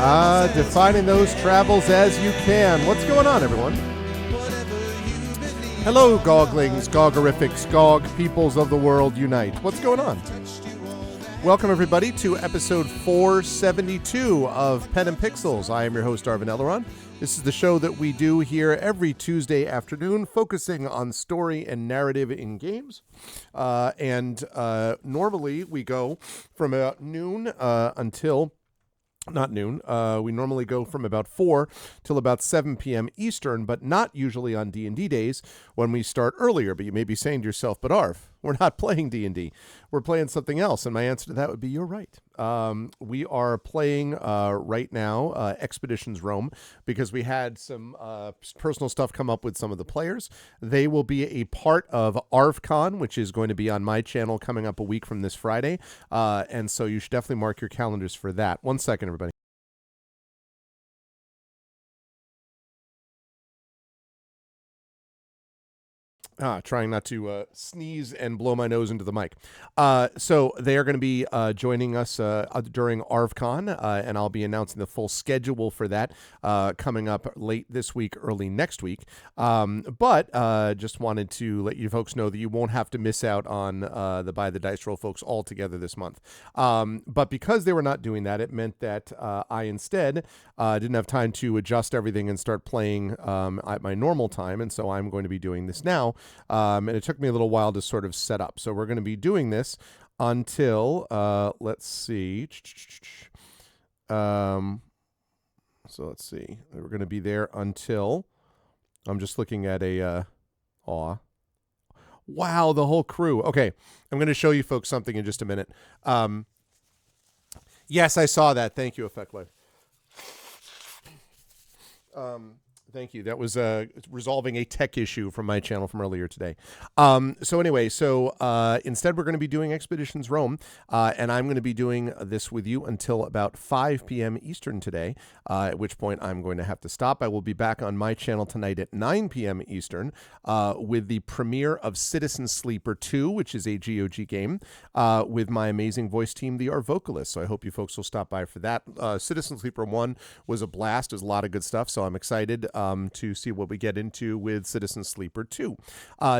Defining those travels as you can. What's going on, everyone? Hello, Goglings, Gogorifics, Gog peoples of the world unite. What's going on? Welcome, everybody, to episode 472 of Pen and Pixels. I am your host, Arvin Elleron. This is the show that we do here every Tuesday afternoon, focusing on story and narrative in games. Normally we go from about noon until... Not noon. We normally go from about 4 till about 7 p.m. Eastern, but not usually on D&D days when we start earlier. But you may be saying to yourself, but Arv, we're not playing D&D. We're playing something else. And my answer to that would be, you're right. We are playing right now Expeditions Rome because we had some personal stuff come up with some of the players. They will be a part of ArvCon, which is going to be on my channel coming up a week from this Friday. And so you should definitely mark your calendars for that. One second, everybody. Trying not to sneeze and blow my nose into the mic. So they are going to be joining us during ArvCon, and I'll be announcing the full schedule for that coming up late this week, early next week. But just wanted to let you folks know that you won't have to miss out on the Buy the Dice Roll folks altogether this month. But because they were not doing that, it meant that I instead didn't have time to adjust everything and start playing at my normal time, and so I'm going to be doing this now. And it took me a little while to sort of set up. So we're going to be doing this until, let's see. So let's see. We're going to be there until, I'm just looking at wow, the whole crew. Okay, I'm going to show you folks something in just a minute. Yes, I saw that. Thank you, Effect Life. Thank you. That was resolving a tech issue from my channel from earlier today. So instead we're going to be doing Expeditions Rome, and I'm going to be doing this with you until about 5 p.m. Eastern today, at which point I'm going to have to stop. I will be back on my channel tonight at 9 p.m. Eastern with the premiere of Citizen Sleeper 2, which is a GOG game, with my amazing voice team, the Arv Vocalists. So I hope you folks will stop by for that. Citizen Sleeper 1 was a blast. There's a lot of good stuff, so I'm excited to see what we get into with Citizen Sleeper 2.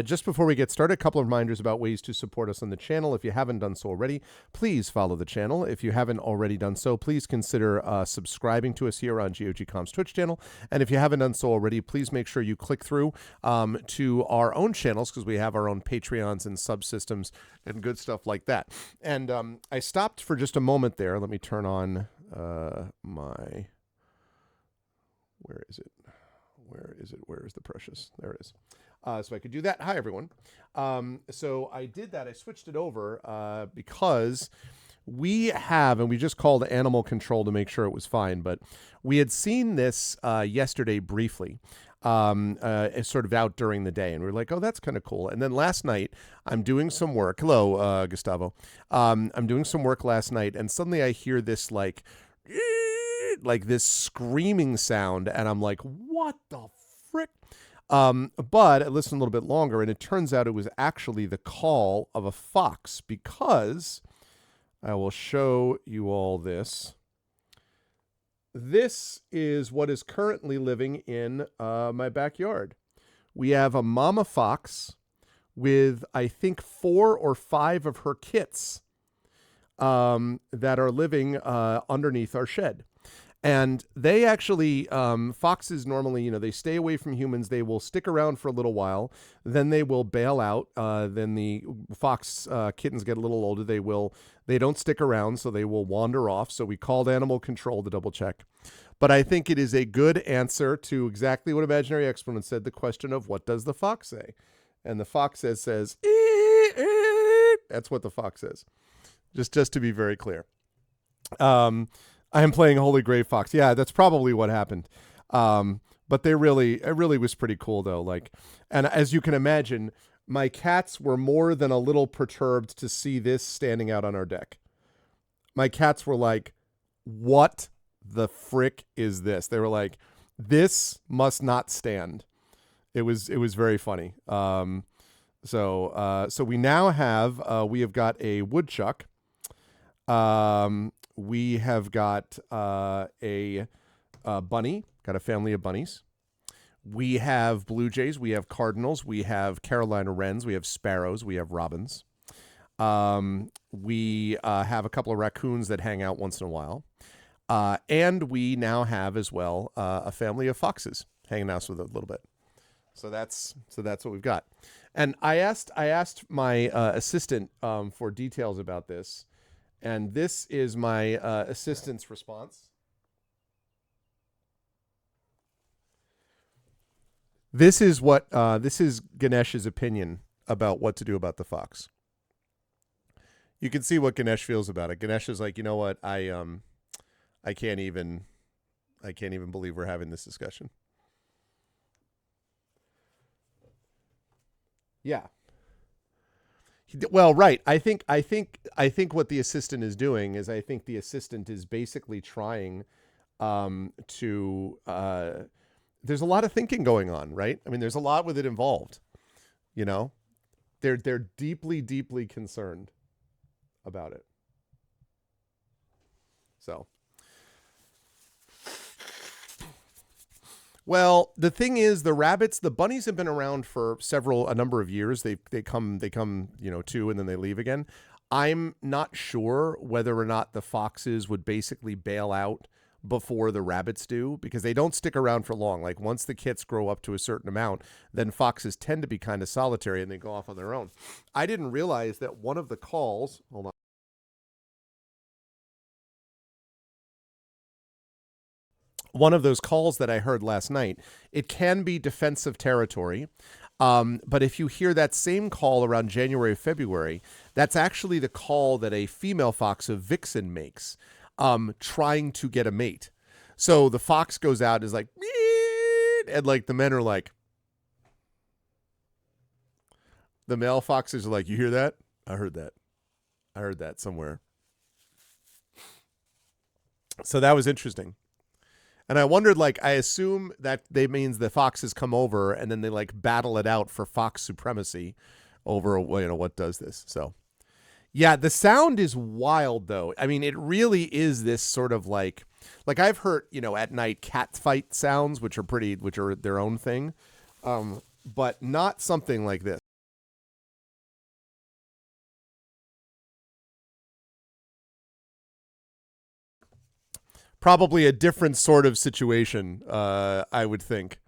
Just before we get started, a couple of reminders about ways to support us on the channel. If you haven't done so already, please follow the channel. If you haven't already done so, please consider subscribing to us here on GOG.com's Twitch channel. And if you haven't done so already, please make sure you click through to our own channels, because we have our own Patreons and subsystems and good stuff like that. And I stopped for just a moment there. Let me turn on my... Where is it? Where is it? Where is the precious? There it is. So I could do that. Hi, everyone. So I did that. I switched it over because we have, and we just called animal control to make sure it was fine, but we had seen this yesterday briefly, sort of out during the day, and we were like, oh, that's kind of cool. And then last night, I'm doing some work. Hello, Gustavo. I'm doing some work last night, and suddenly I hear this like this screaming sound, and I'm like, what the frick? But I listened a little bit longer, and it turns out it was actually the call of a fox, because I will show you all this. This is what is currently living in my backyard. We have a mama fox with, I think, 4 or 5 of her kits that are living underneath our shed. And they actually, foxes normally, they stay away from humans. They will stick around for a little while. Then they will bail out. Then the fox kittens get a little older. They don't stick around, so they will wander off. So we called animal control to double check. But I think it is a good answer to exactly what Imaginary Exponent said, the question of what does the fox say? And the fox says, ee, ee. That's what the fox says. Just to be very clear. I am playing Holy Grave Fox. Yeah, that's probably what happened. But it really was pretty cool though. And as you can imagine, my cats were more than a little perturbed to see this standing out on our deck. My cats were like, what the frick is this? They were like, this must not stand. It was very funny. So we now have, we have got a woodchuck. we have got a bunny, got a family of bunnies. We have blue jays, we have cardinals, we have Carolina wrens, we have sparrows, we have robins. We have a couple of raccoons that hang out once in a while. And we now have as well a family of foxes hanging out with a little bit. So that's what we've got. And I asked my assistant for details about this, and this is my assistant's response. This is Ganesh's opinion about what to do about the fox. You can see what Ganesh feels about it. Ganesh is like, you know what, I can't even believe we're having this discussion. Yeah. Well, right. I think what the assistant is doing is I think the assistant is basically trying to there's a lot of thinking going on, right? I mean, there's a lot with it involved. You know? They're deeply, deeply concerned about it. So, well, the thing is, the bunnies have been around for a number of years. They come, two, and then they leave again. I'm not sure whether or not the foxes would basically bail out before the rabbits do, because they don't stick around for long. Like once the kits grow up to a certain amount, then foxes tend to be kind of solitary and they go off on their own. I didn't realize that one of the calls, hold on. One of those calls that I heard last night, it can be defensive territory. But if you hear that same call around January, February, that's actually the call that a female fox, a vixen, makes, trying to get a mate. So the fox goes out and is like, and like the men are like, the male foxes are like, you hear that? I heard that somewhere. So that was interesting. And I wondered, like, I assume that they means the foxes come over and then they like battle it out for fox supremacy over, what does this. So yeah, the sound is wild though. I mean, it really is this sort of like I've heard, at night cat fight sounds, which are their own thing. But not something like this. Probably a different sort of situation, I would think.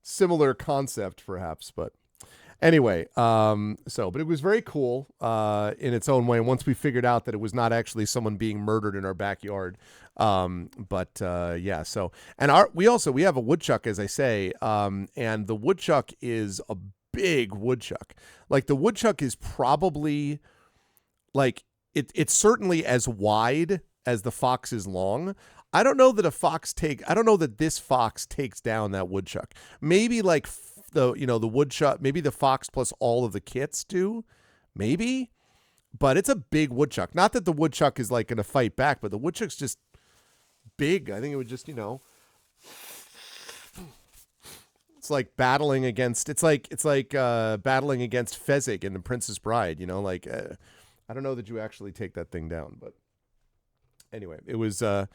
Similar concept, perhaps, but anyway, but it was very cool in its own way. And once we figured out that it was not actually someone being murdered in our backyard, yeah. So, and we have a woodchuck, as I say, and the woodchuck is a big woodchuck. Like the woodchuck is probably like it's certainly as wide as the fox is long. I don't know that this fox takes down that woodchuck. Maybe like the woodchuck, maybe the fox plus all of the kits do, maybe, but it's a big woodchuck. Not that the woodchuck is like going to fight back, but the woodchuck's just big. I think it would just, it's like battling against, battling against Fezzik in The Princess Bride, I don't know that you actually take that thing down, but anyway, it was an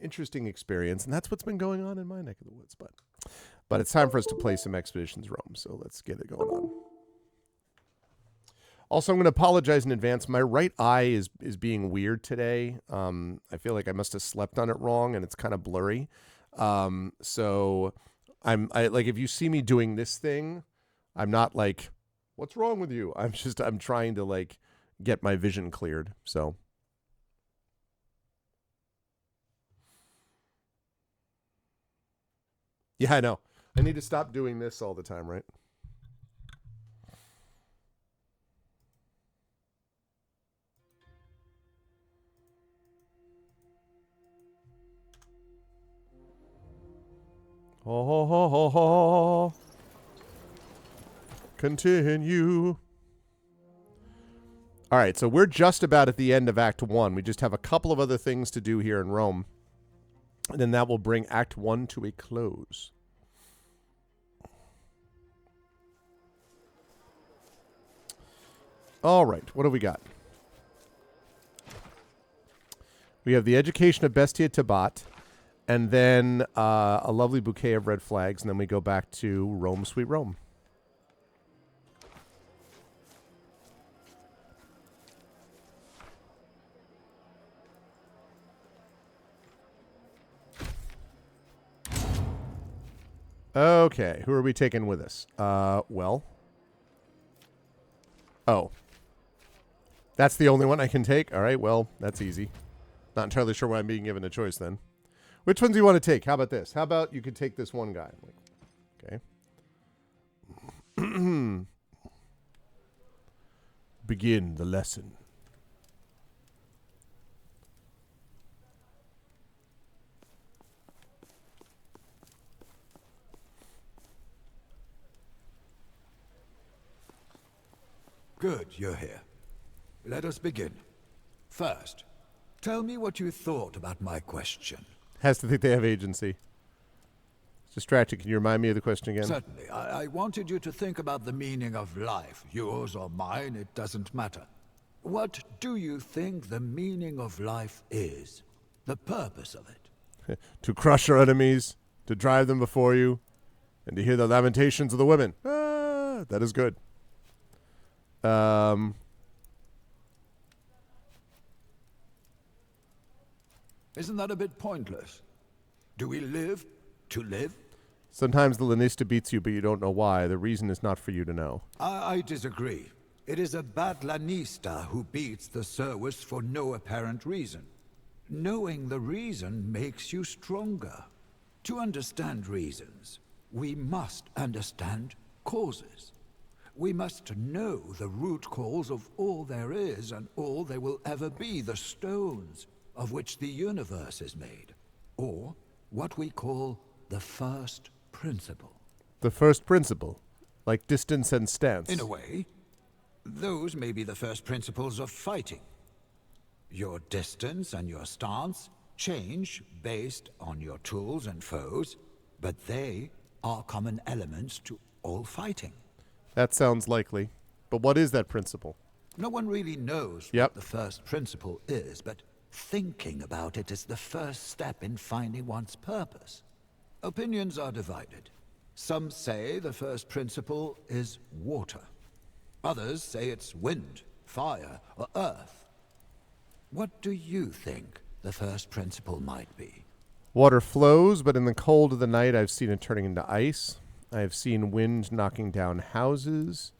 interesting experience, and that's what's been going on in my neck of the woods. But it's time for us to play some Expeditions Rome, so let's get it going on. Also, I'm going to apologize in advance. My right eye is being weird today. I feel like I must have slept on it wrong, and it's kind of blurry. So if you see me doing this thing, I'm not like, what's wrong with you? I'm trying to like get my vision cleared. So. Yeah, I know. I need to stop doing this all the time, right? Ho, ho, ho, ho, ho. Continue. All right, so we're just about at the end of Act 1. We just have a couple of other things to do here in Rome. And then that will bring Act 1 to a close. All right, what do we got? We have the education of Bestia Tabat, and then a lovely bouquet of red flags, and then we go back to Rome, Sweet Rome. Okay, who are we taking with us? Well. Oh. That's the only one I can take? All right, well, that's easy. Not entirely sure why I'm being given a choice then. Which ones do you want to take? How about this? How about you could take this one guy? Okay. Begin the lesson. Good, you're here. Let us begin. First, tell me what you thought about my question. Has to think they have agency. It's distracting. Can you remind me of the question again? Certainly. I wanted you to think about the meaning of life. Yours or mine, it doesn't matter. What do you think the meaning of life is? The purpose of it? To crush your enemies, to drive them before you, and to hear the lamentations of the women. Ah, that is good. Isn't that a bit pointless? Do we live to live? Sometimes the lanista beats you, but you don't know why. The reason is not for you to know. I disagree. It is a bad lanista who beats the Serwis for no apparent reason. Knowing the reason makes you stronger. To understand reasons, we must understand causes. We must know the root cause of all there is and all there will ever be, the stones of which the universe is made, or what we call the first principle. The first principle, like distance and stance. In a way, those may be the first principles of fighting. Your distance and your stance change based on your tools and foes, but they are common elements to all fighting. That sounds likely. But what is that principle? No one really knows what the first principle is, but thinking about it is the first step in finding one's purpose. Opinions are divided. Some say the first principle is water. Others say it's wind, fire, or earth. What do you think the first principle might be? Water flows, but in the cold of the night I've seen it turning into ice. I have seen wind knocking down houses.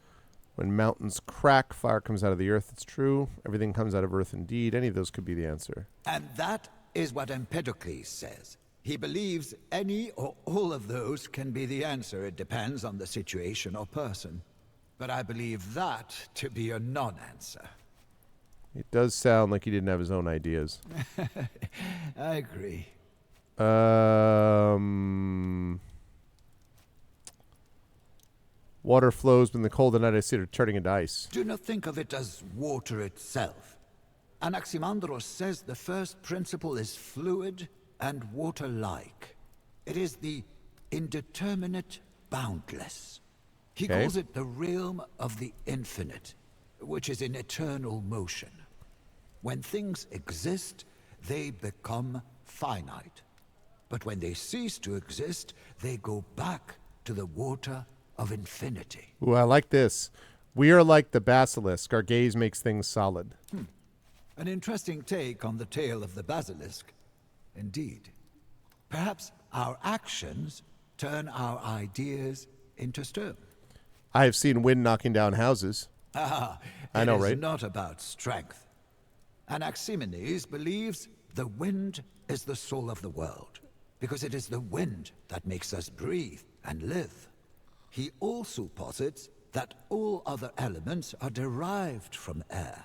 When mountains crack, fire comes out of the earth. It's true. Everything comes out of earth indeed. Any of those could be the answer. And that is what Empedocles says. He believes any or all of those can be the answer. It depends on the situation or person. But I believe that to be a non-answer. It does sound like he didn't have his own ideas. I agree. Water flows, but in the cold of the night I see it turning into ice. Do not think of it as water itself. Anaximandros says the first principle is fluid and water-like. It is the indeterminate boundless. He calls it the realm of the infinite, which is in eternal motion. When things exist, they become finite. But when they cease to exist, they go back to the water of infinity. Ooh, I like this. We are like the basilisk. Our gaze makes things solid. An interesting take on the tale of the basilisk. Indeed. Perhaps our actions turn our ideas into stone. I have seen wind knocking down houses. I know, right? It is not about strength. Anaximenes believes the wind is the soul of the world, because it is the wind that makes us breathe and live. He also posits that all other elements are derived from air.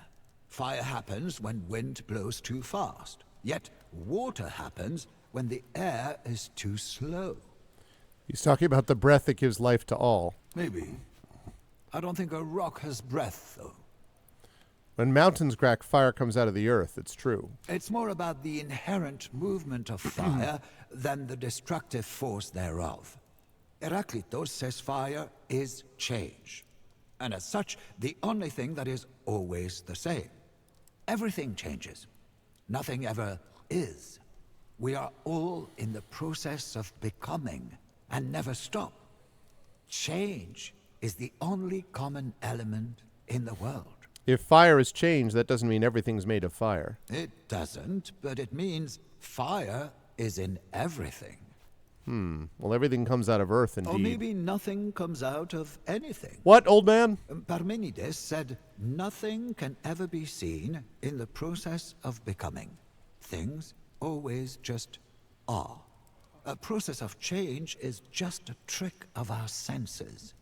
Fire happens when wind blows too fast, yet water happens when the air is too slow. He's talking about the breath that gives life to all. Maybe. I don't think a rock has breath, though. When mountains crack, fire comes out of the earth. It's true. It's more about the inherent movement of fire than the destructive force thereof. Heraclitus says fire is change, and as such, the only thing that is always the same. Everything changes. Nothing ever is. We are all in the process of becoming and never stop. Change is the only common element in the world. If fire is change, that doesn't mean everything's made of fire. It doesn't, but it means fire is in everything. Well, everything comes out of earth, indeed. Or maybe nothing comes out of anything. What, old man? Parmenides said, nothing can ever be seen in the process of becoming. Things always just are. A process of change is just a trick of our senses.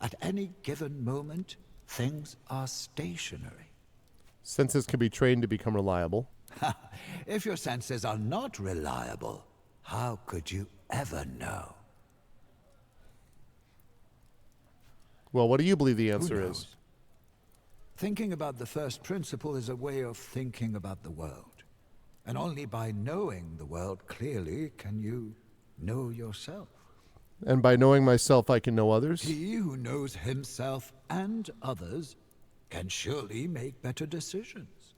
At any given moment, things are stationary. Senses can be trained to become reliable. If your senses are not reliable, how could you ever know? Well, what do you believe the Who answer knows? is? Thinking about the first principle is a way of thinking about the world. And only by knowing the world clearly can you know yourself. And by knowing myself, I can know others? He who knows himself and others can surely make better decisions.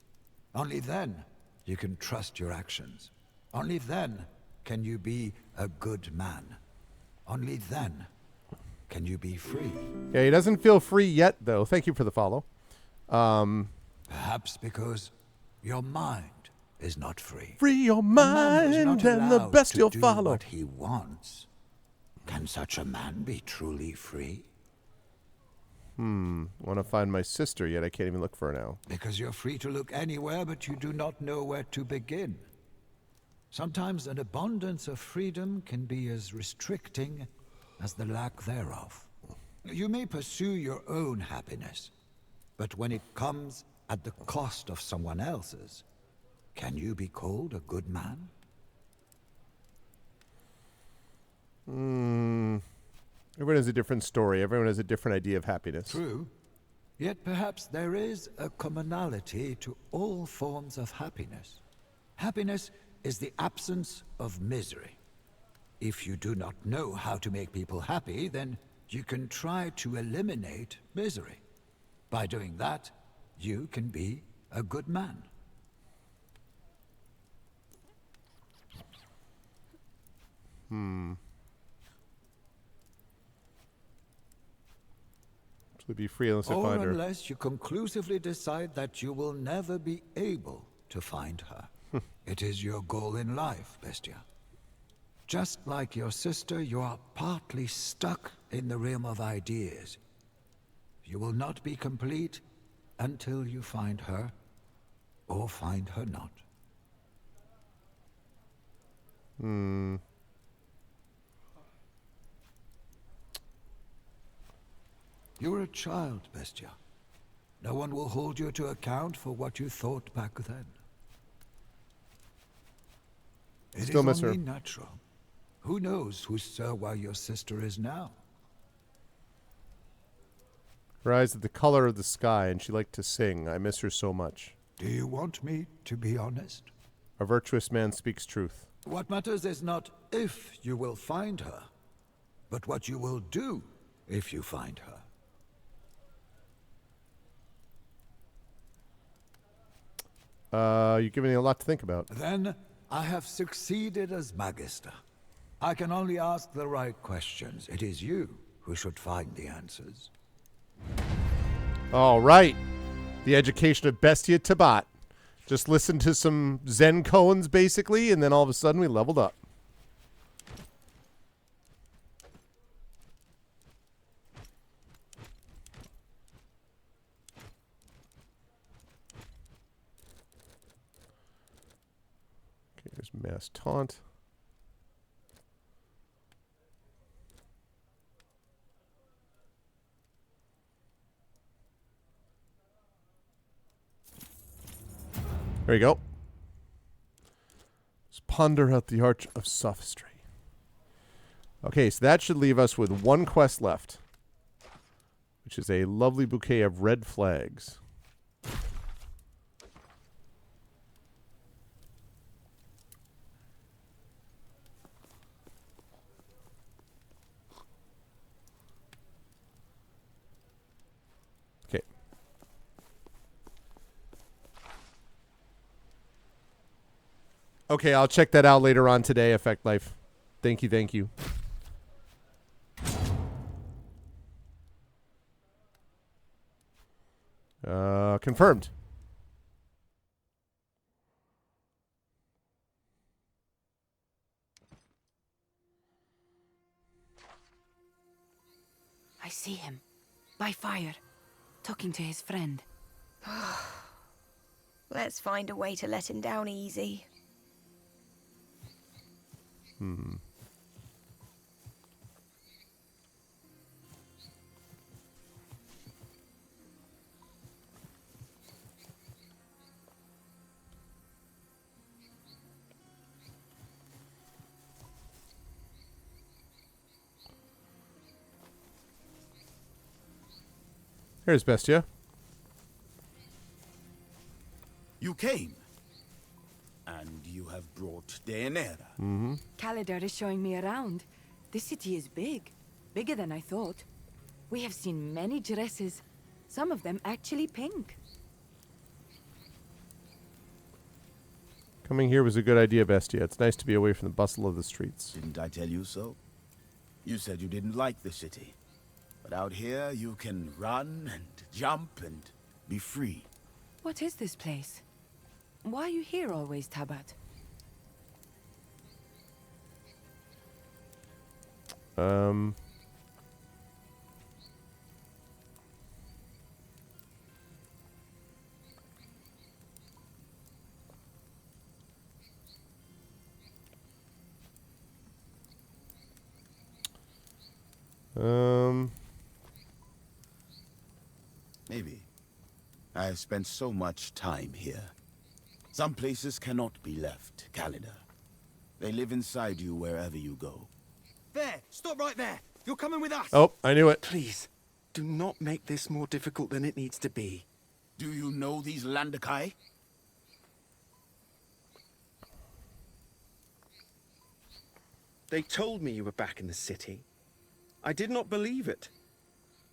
Only then you can trust your actions. Only then can you be a good man. Only then can you be free. Yeah, he doesn't feel free yet, though. Thank you for the follow. Perhaps because your mind is not free. Free your A man who's mind not and the allowed best to you'll do follow. what he wants. Can such a man be truly free? I want to find my sister, yet I can't even look for her now. Because you're free to look anywhere, but you do not know where to begin. Sometimes an abundance of freedom can be as restricting as the lack thereof. You may pursue your own happiness, but when it comes at the cost of someone else's, can you be called a good man? Everyone has a different story. Everyone has a different idea of happiness. True. Yet perhaps there is a commonality to all forms of happiness. Happiness is the absence of misery. If you do not know how to make people happy, then you can try to eliminate misery. By doing that, you can be a good man. To be free unless I Or find her. unless you conclusively decide that you will never be able to find her. It is your goal in life, Bestia. Just like your sister, you are partly stuck in the realm of ideas. You will not be complete until you find her, or find her not. You're a child, Bestia. No one will hold you to account for what you thought back then. It Still is miss her. only natural. Who knows who Serwa your sister is now? Her eyes are the color of the sky, and she liked to sing. I miss her so much. Do you want me to be honest? A virtuous man speaks truth. What matters is not if you will find her, but what you will do if you find her. You're giving me a lot to think about. Then I have succeeded as Magister. I can only ask the right questions. It is you who should find the answers. All right. The education of Bestia Tabat. Just listen to some Zen koans, basically, and then all of a sudden we leveled up. Okay, there's Mass Taunt. There you go. Let's ponder out the arch of sophistry. Okay, so that should leave us with one quest left, which is a lovely bouquet of red flags. Okay. Okay, I'll check that out later on today, Effect Life. Thank you, thank you. Confirmed. I see him. By fire. Talking to his friend. Let's find a way to let him down easy. Here's Bestia. You came. And you have brought Deanera. Kalidar is showing me around. This city is big. Bigger than I thought. We have seen many dresses. Some of them actually pink. Coming here was a good idea, Bestia. It's nice to be away from the bustle of the streets. Didn't I tell you so? You said you didn't like the city. But out here, you can run and jump and be free. What is this place? Why are you here always, Tabat? Maybe. I have spent so much time here. Some places cannot be left, Kalidar. They live inside you wherever you go. There! Stop right there! You're coming with us! Oh, I knew it. Please, do not make this more difficult than it needs to be. Do you know these Landakai? They told me you were back in the city. I did not believe it.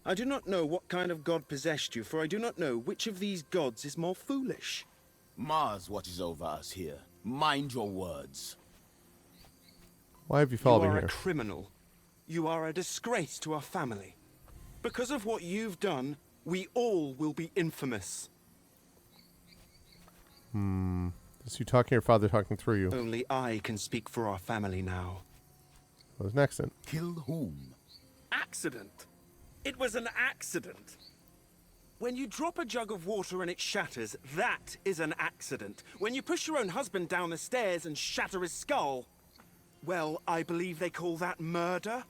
I do not know what kind of god possessed you, for I do not know which of these gods is more foolish. Mars watches over us here. Mind your words. Why have you You followed me are here? a criminal. You are a disgrace to our family. Because of what you've done, we all will be infamous. Is you talking or your father talking through you? Only I can speak for our family now. That was an accident. Kill whom? Accident. It was an accident. When you drop a jug of water and it shatters, that is an accident. When you push your own husband down the stairs and shatter his skull, well, I believe they call that murder.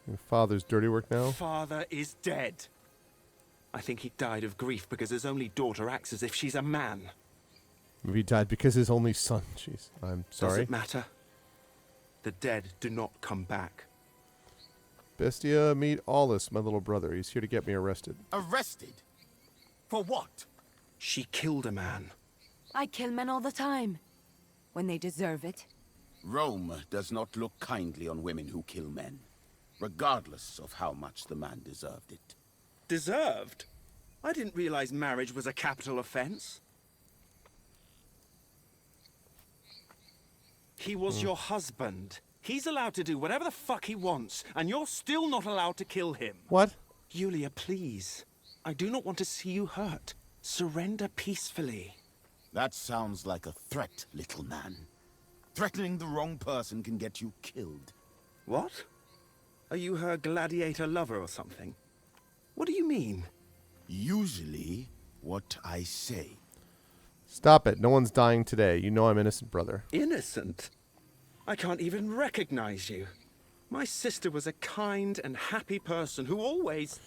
Your father's dirty work now? Father is dead. I think he died of grief because his only daughter acts as if she's a man. Maybe he died because his only son. Jeez, I'm Does sorry. it matter? The dead do not come back. Bestia, meet Aulus, my little brother. He's here to get me arrested. Arrested? For what? She killed a man. I kill men all the time. When they deserve it. Rome does not look kindly on women who kill men, regardless of how much the man deserved it. Deserved? I didn't realize marriage was a capital offense. He was your husband. He's allowed to do whatever the fuck he wants, and you're still not allowed to kill him. What? Yulia, please. I do not want to see you hurt. Surrender peacefully. That sounds like a threat, little man. Threatening the wrong person can get you killed. What? Are you her gladiator lover or something? What do you mean? Usually, what I say. Stop it. No one's dying today. You know I'm innocent, brother. Innocent? I can't even recognize you. My sister was a kind and happy person who always...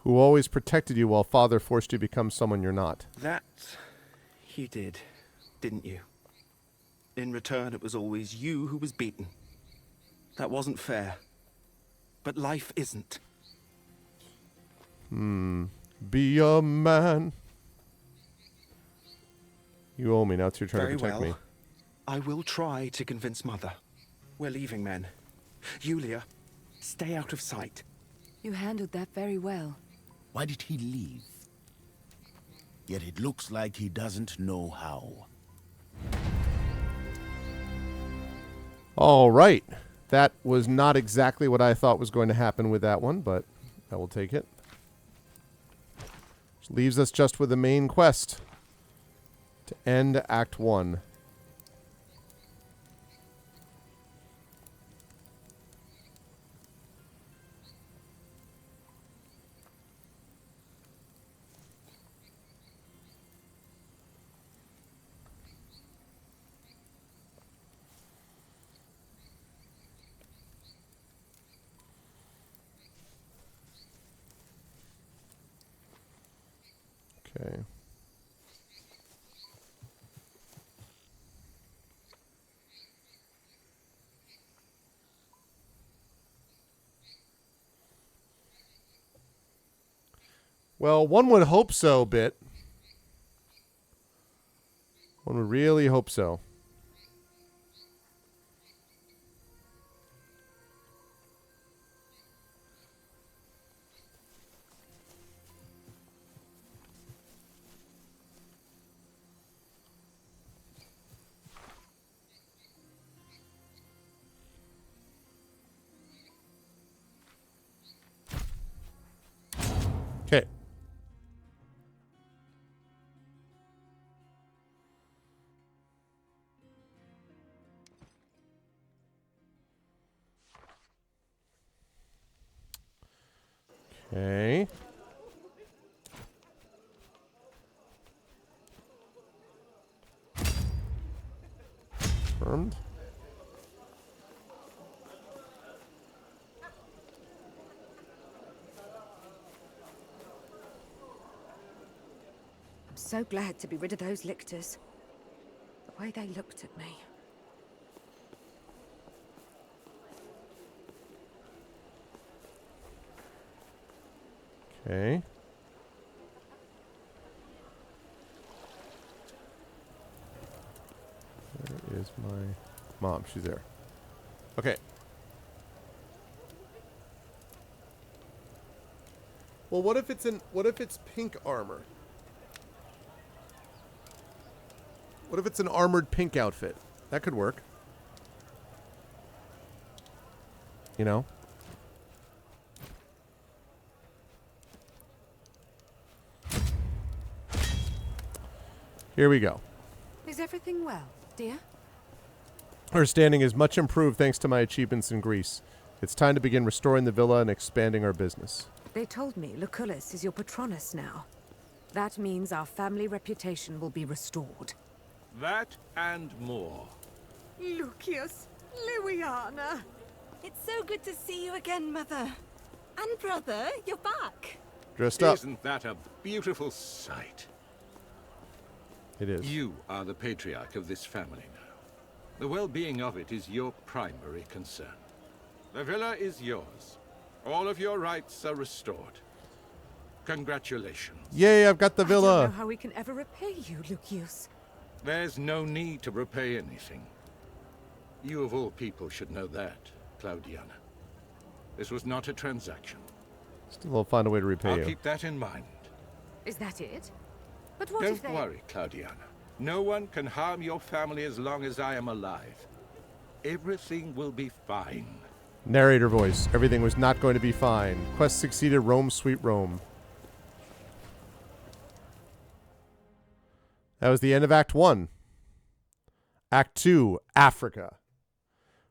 Who always protected you while father forced you to become someone you're not. That you did, didn't you? In return, it was always you who was beaten. That wasn't fair. But life isn't. Be a man. You owe me. Now it's your turn Very to protect well. me. I will try to convince Mother. We're leaving, men. Yulia, stay out of sight. You handled that very well. Why did he leave? Yet it looks like he doesn't know how. All right. That was not exactly what I thought was going to happen with that one, but I will take it. Which leaves us just with the main quest to end Act 1. Okay. Well, one would hope so, Bit. One would really hope so. Okay. Okay. Confirmed. I'm so glad to be rid of those lictors. The way they looked at me. Okay. Where is my mom? She's there. Okay. Well, what if it's pink armor? What if it's an armored pink outfit? That could work. You know? Here we go. Is everything well, dear? Her standing is much improved thanks to my achievements in Greece. It's time to begin restoring the villa and expanding our business. They told me Lucullus is your patronus now. That means our family reputation will be restored. That and more. Lucius, Liliana. It's so good to see you again, Mother. And brother, you're back. Dressed up. Isn't that a beautiful sight? It is. You are the patriarch of this family now. The well-being of it is your primary concern. The villa is yours. All of your rights are restored. Congratulations. Yay, I've got the I don't villa. know how we can ever repay you, Lucius. There's no need to repay anything. You of all people should know that, Claudiana. This was not a transaction. Still, I'll find a way to repay I'll you. keep that in mind. Is that it? But what if Don't they... worry, Claudiana. No one can harm your family as long as I am alive. Everything will be fine. Narrator voice. Everything was not going to be fine. Quest succeeded. Rome, sweet Rome. That was the end of Act 1. Act 2, Africa.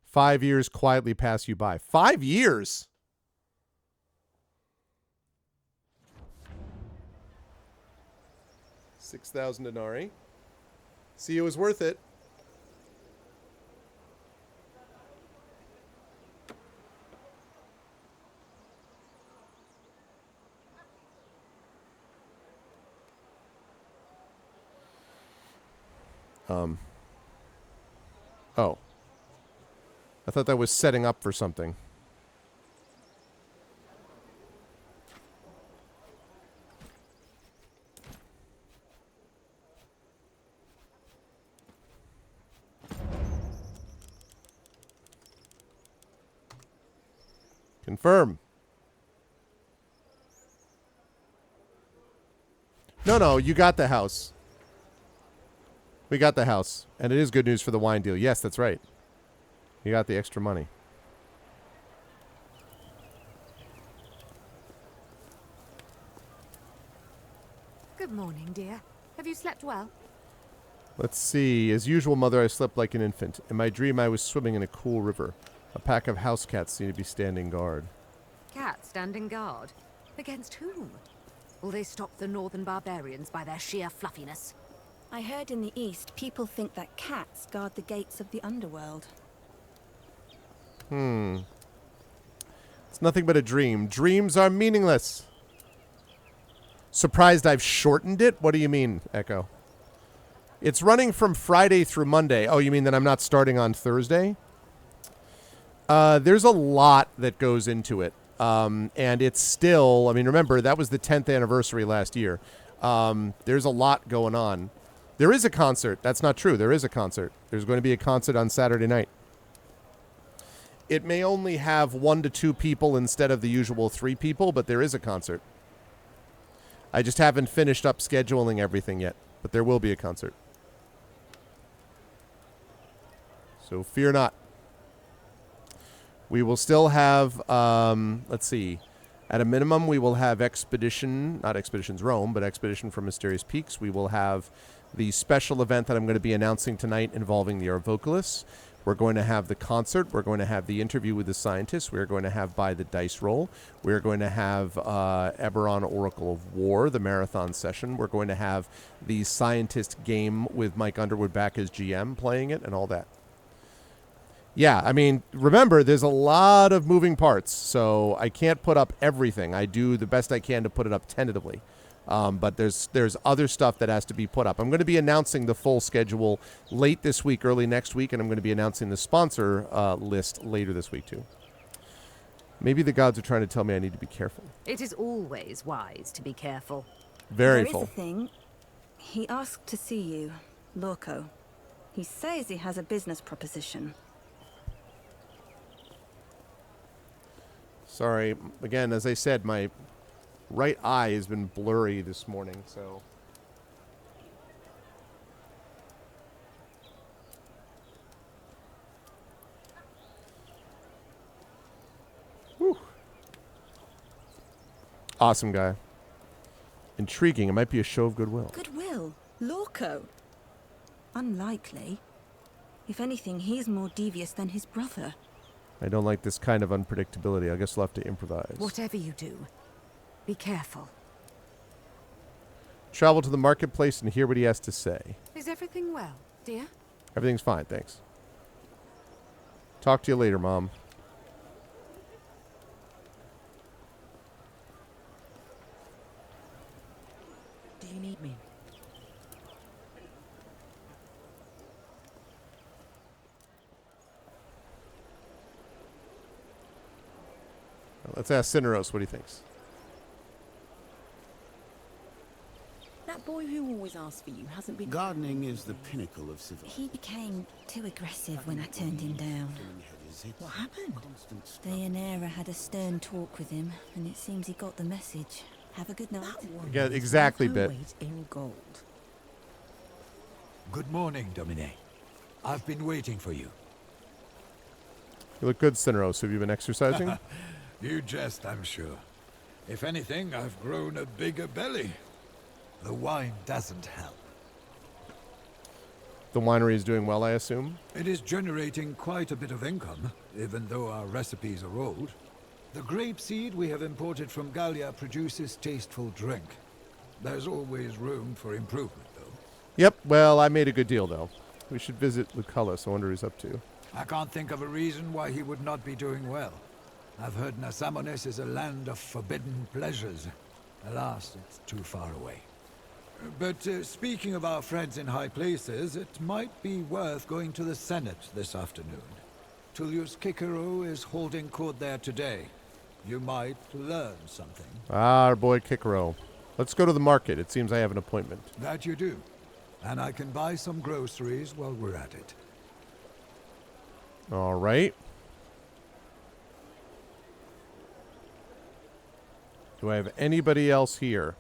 5 years quietly pass you by. 5 years? $6,000 denarii. See, it was worth it. Oh. I thought that was setting up for something. Confirm. No, you got the house. We got the house. And it is good news for the wine deal. Yes, that's right. You got the extra money. Good morning, dear. Have you slept well? Let's see. As usual, Mother, I slept like an infant. In my dream, I was swimming in a cool river. A pack of house cats seemed to be standing guard. Cats standing guard? Against whom? Will they stop the northern barbarians by their sheer fluffiness? I heard in the east people think that cats guard the gates of the underworld. It's nothing but a dream. Dreams are meaningless. Surprised I've shortened it? What do you mean, Echo? It's running from Friday through Monday. Oh, you mean that I'm not starting on Thursday? There's a lot that goes into it. And it's still, I mean, remember, that was the 10th anniversary last year. There's a lot going on. There is a concert. That's not true. There is a concert. There's going to be a concert on Saturday night. It may only have 1 to 2 people instead of the usual 3 people, but there is a concert. I just haven't finished up scheduling everything yet, but there will be a concert. So fear not. We will still have, let's see, at a minimum, we will have Expedition, not Expeditions Rome, but Expedition from Mysterious Peaks. We will have the special event that I'm going to be announcing tonight involving the Arvocalis. We're going to have the concert. We're going to have the interview with the scientists. We're going to have By the Dice Roll. We're going to have Eberron Oracle of War, the marathon session. We're going to have the scientist game with Mike Underwood back as GM playing it and all that. Yeah, I mean, remember, there's a lot of moving parts, so I can't put up everything. I do the best I can to put it up tentatively. But there's other stuff that has to be put up. I'm going to be announcing the full schedule late this week, early next week, and I'm going to be announcing the sponsor list later this week, too. Maybe the gods are trying to tell me I need to be careful. It is always wise to be careful. Very There full. is a thing. He asked to see you, Lorco. He says he has a business proposition. Sorry. Again, as I said, my right eye has been blurry this morning, so... Whew. Awesome guy. Intriguing. It might be a show of goodwill. Goodwill? Lorco? Unlikely. If anything, he's more devious than his brother. I don't like this kind of unpredictability. I guess we'll have to improvise. Whatever you do, be careful. Travel to the marketplace and hear what he has to say. Is everything well, dear? Everything's fine, thanks. Talk to you later, Mom. Do you need me? Let's ask Cineros what he thinks. That boy who always asks for you hasn't been... Gardening is the pinnacle of civilization. He became too aggressive when I turned him down. What happened? Deianira had a stern talk with him, and it seems he got the message. Have a good night. That one Yeah, was exactly, worth her Bit. weight in gold. Good morning, Domine. I've been waiting for you. You look good, Cineros. Have you been exercising? You jest, I'm sure. If anything, I've grown a bigger belly. The wine doesn't help. The winery is doing well, I assume? It is generating quite a bit of income, even though our recipes are old. The grape seed we have imported from Gallia produces tasteful drink. There's always room for improvement, though. Yep, well, I made a good deal, though. We should visit Lucullus. I wonder what he's up to. I can't think of a reason why he would not be doing well. I've heard Nasamones is a land of forbidden pleasures. Alas, it's too far away. But speaking of our friends in high places, it might be worth going to the Senate this afternoon. Tullius Cicero is holding court there today. You might learn something. Ah, our boy Kikero. Let's go to the market. It seems I have an appointment. That you do. And I can buy some groceries while we're at it. All right. Do I have anybody else here?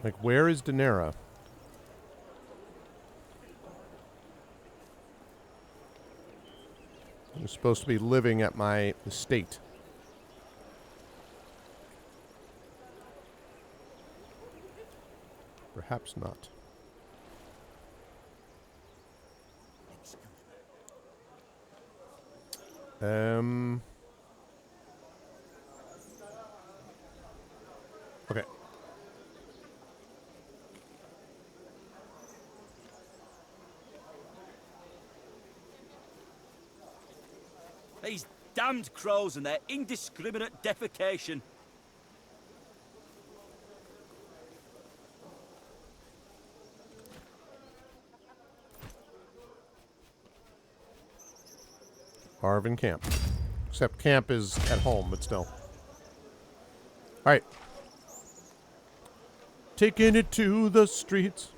Like, where is Daenerys? I'm supposed to be living at my estate. Perhaps not. Okay. These damned crows and their indiscriminate defecation. Arvin Camp. Except Camp is at home, but still. Alright. Taking it to the streets.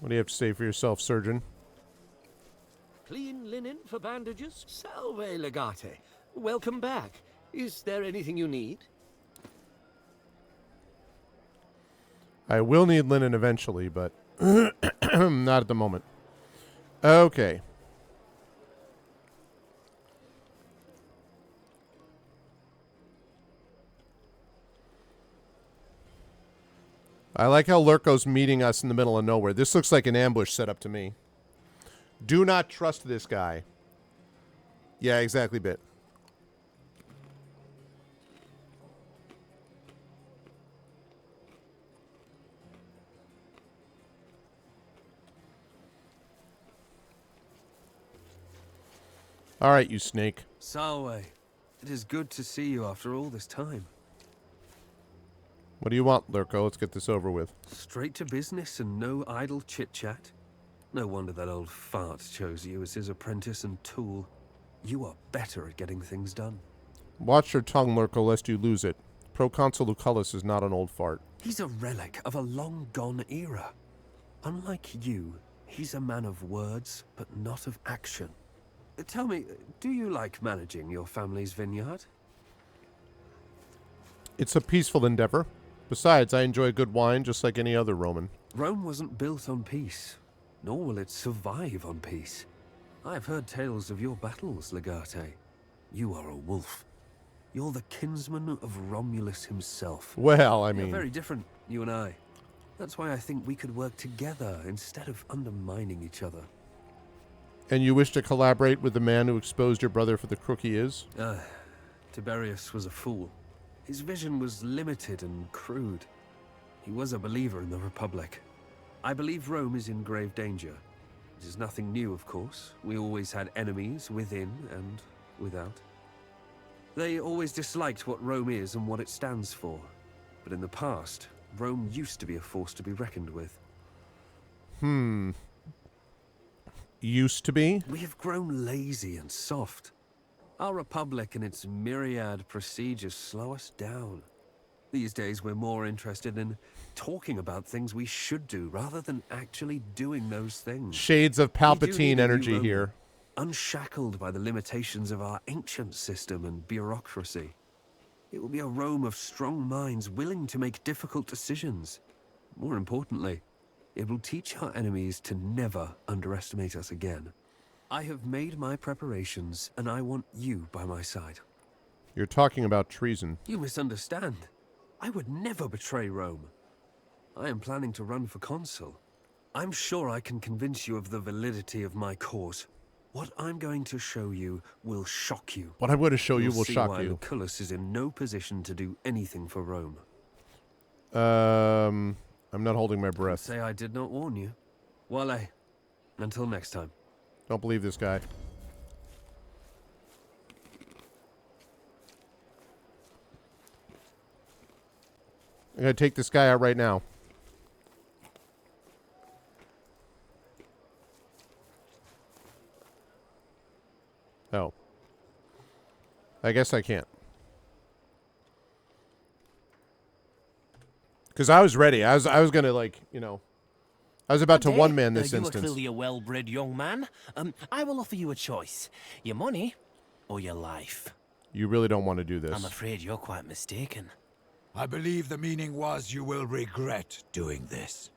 What do you have to say for yourself, surgeon? Clean linen for bandages? Salve, Legate. Welcome back. Is there anything you need? I will need linen eventually, but not at the moment. Okay. I like how Lurko's meeting us in the middle of nowhere. This looks like an ambush set up to me. Do not trust this guy. Yeah, exactly, Bit. All right, you snake. Salve. It is good to see you after all this time. What do you want, Lurko? Let's get this over with. Straight to business and no idle chit-chat. No wonder that old fart chose you as his apprentice and tool. You are better at getting things done. Watch your tongue, Lurko, lest you lose it. Proconsul Lucullus is not an old fart. He's a relic of a long-gone era. Unlike you, he's a man of words, but not of action. Tell me, do you like managing your family's vineyard? It's a peaceful endeavor. Besides, I enjoy good wine just like any other Roman. Rome wasn't built on peace, nor will it survive on peace. I've heard tales of your battles, Legate. You are a wolf. You're the kinsman of Romulus himself. Well, I We're mean... very different, you and I. That's why I think we could work together instead of undermining each other. And you wish to collaborate with the man who exposed your brother for the crook he is? Tiberius was a fool. His vision was limited and crude. He was a believer in the Republic. I believe Rome is in grave danger. It is nothing new, of course. We always had enemies within and without. They always disliked what Rome is and what it stands for. But in the past, Rome used to be a force to be reckoned with. Used to be? We have grown lazy and soft. Our Republic and its myriad procedures slow us down. These days we're more interested in talking about things we should do rather than actually doing those things. Shades of We do need Palpatine a new energy Rome, here. unshackled by the limitations of our ancient system and bureaucracy. It will be a Rome of strong minds willing to make difficult decisions. More importantly, it will teach our enemies to never underestimate us again. I have made my preparations, and I want you by my side. You're talking about treason. You misunderstand. I would never betray Rome. I am planning to run for consul. I'm sure I can convince you of the validity of my cause. What I'm going to show you will shock you. What I'm going to show you You'll will see shock why you. Lucullus is in no position to do anything for Rome. I'm not holding my breath. Say I did not warn you. Wale, until next time. Don't believe this guy. I'm going to take this guy out right now. Oh. I guess I can't. Because I was ready. I was going to, like, you know... I was about to one-man this you instance. You are clearly a well-bred young man. I will offer you a choice. Your money or your life. You really don't want to do this. I'm afraid you're quite mistaken. I believe the meaning was you will regret doing this.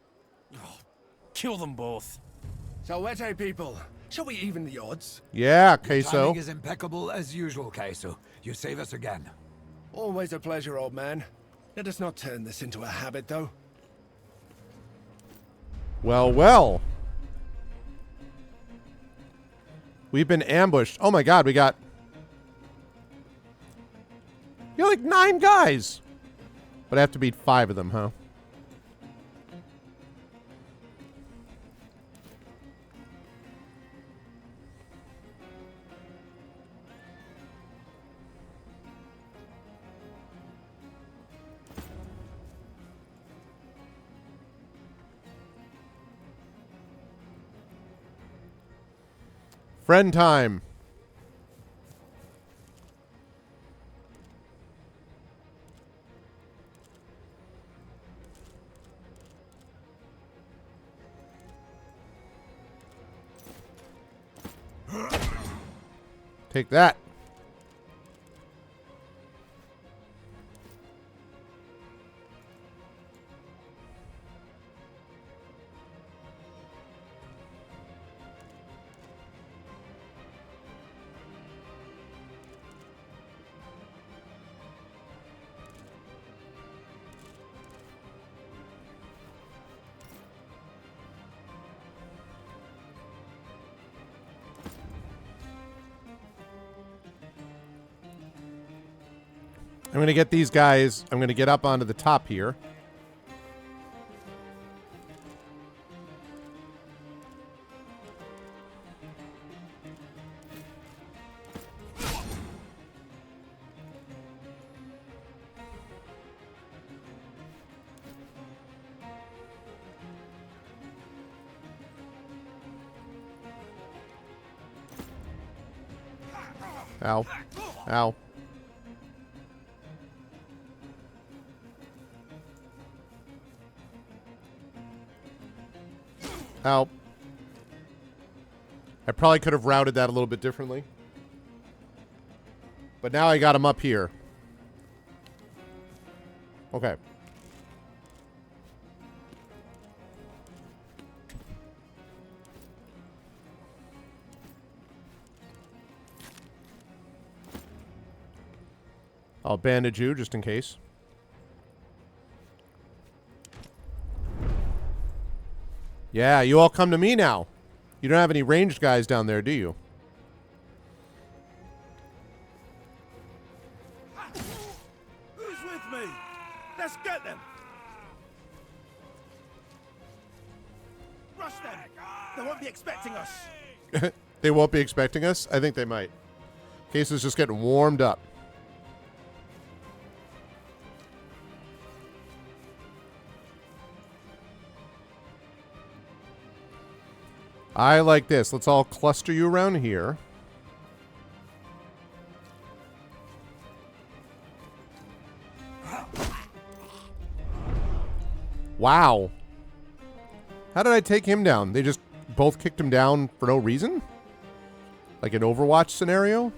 Oh, kill them both. Salvete people, shall we even the odds? Yeah, Your Queso. timing is impeccable as usual, Queso. You save us again. Always a pleasure, old man. Let us not turn this into a habit, though. Well, well. We've been ambushed. Oh my god, we got... You're like 9 guys. But I have to beat 5 of them, huh? Friend time. Take that. I'm going to get these guys. I'm going to get up onto the top here. Ow. Ow. Ow. I probably could have routed that a little bit differently. But now I got him up here. Okay. I'll bandage you just in case. Yeah, you all come to me now. You don't have any ranged guys down there, do you? Who's with me? Let's get them. Rush them. They won't be expecting us. They won't be expecting us? I think they might. Case is just getting warmed up. I like this. Let's all cluster you around here. Wow. How did I take him down? They just both kicked him down for no reason? Like an Overwatch scenario?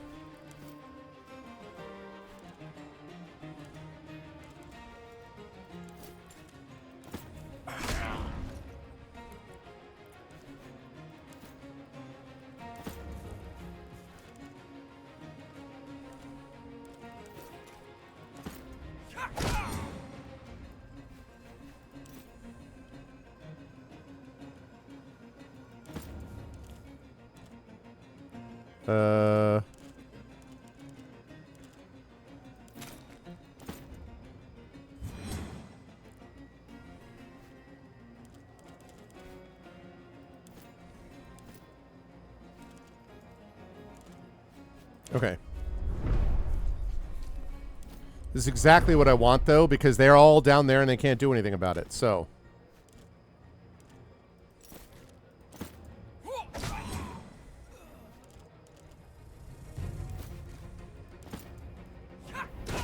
Okay. This is exactly what I want, though, because they're all down there and they can't do anything about it. So.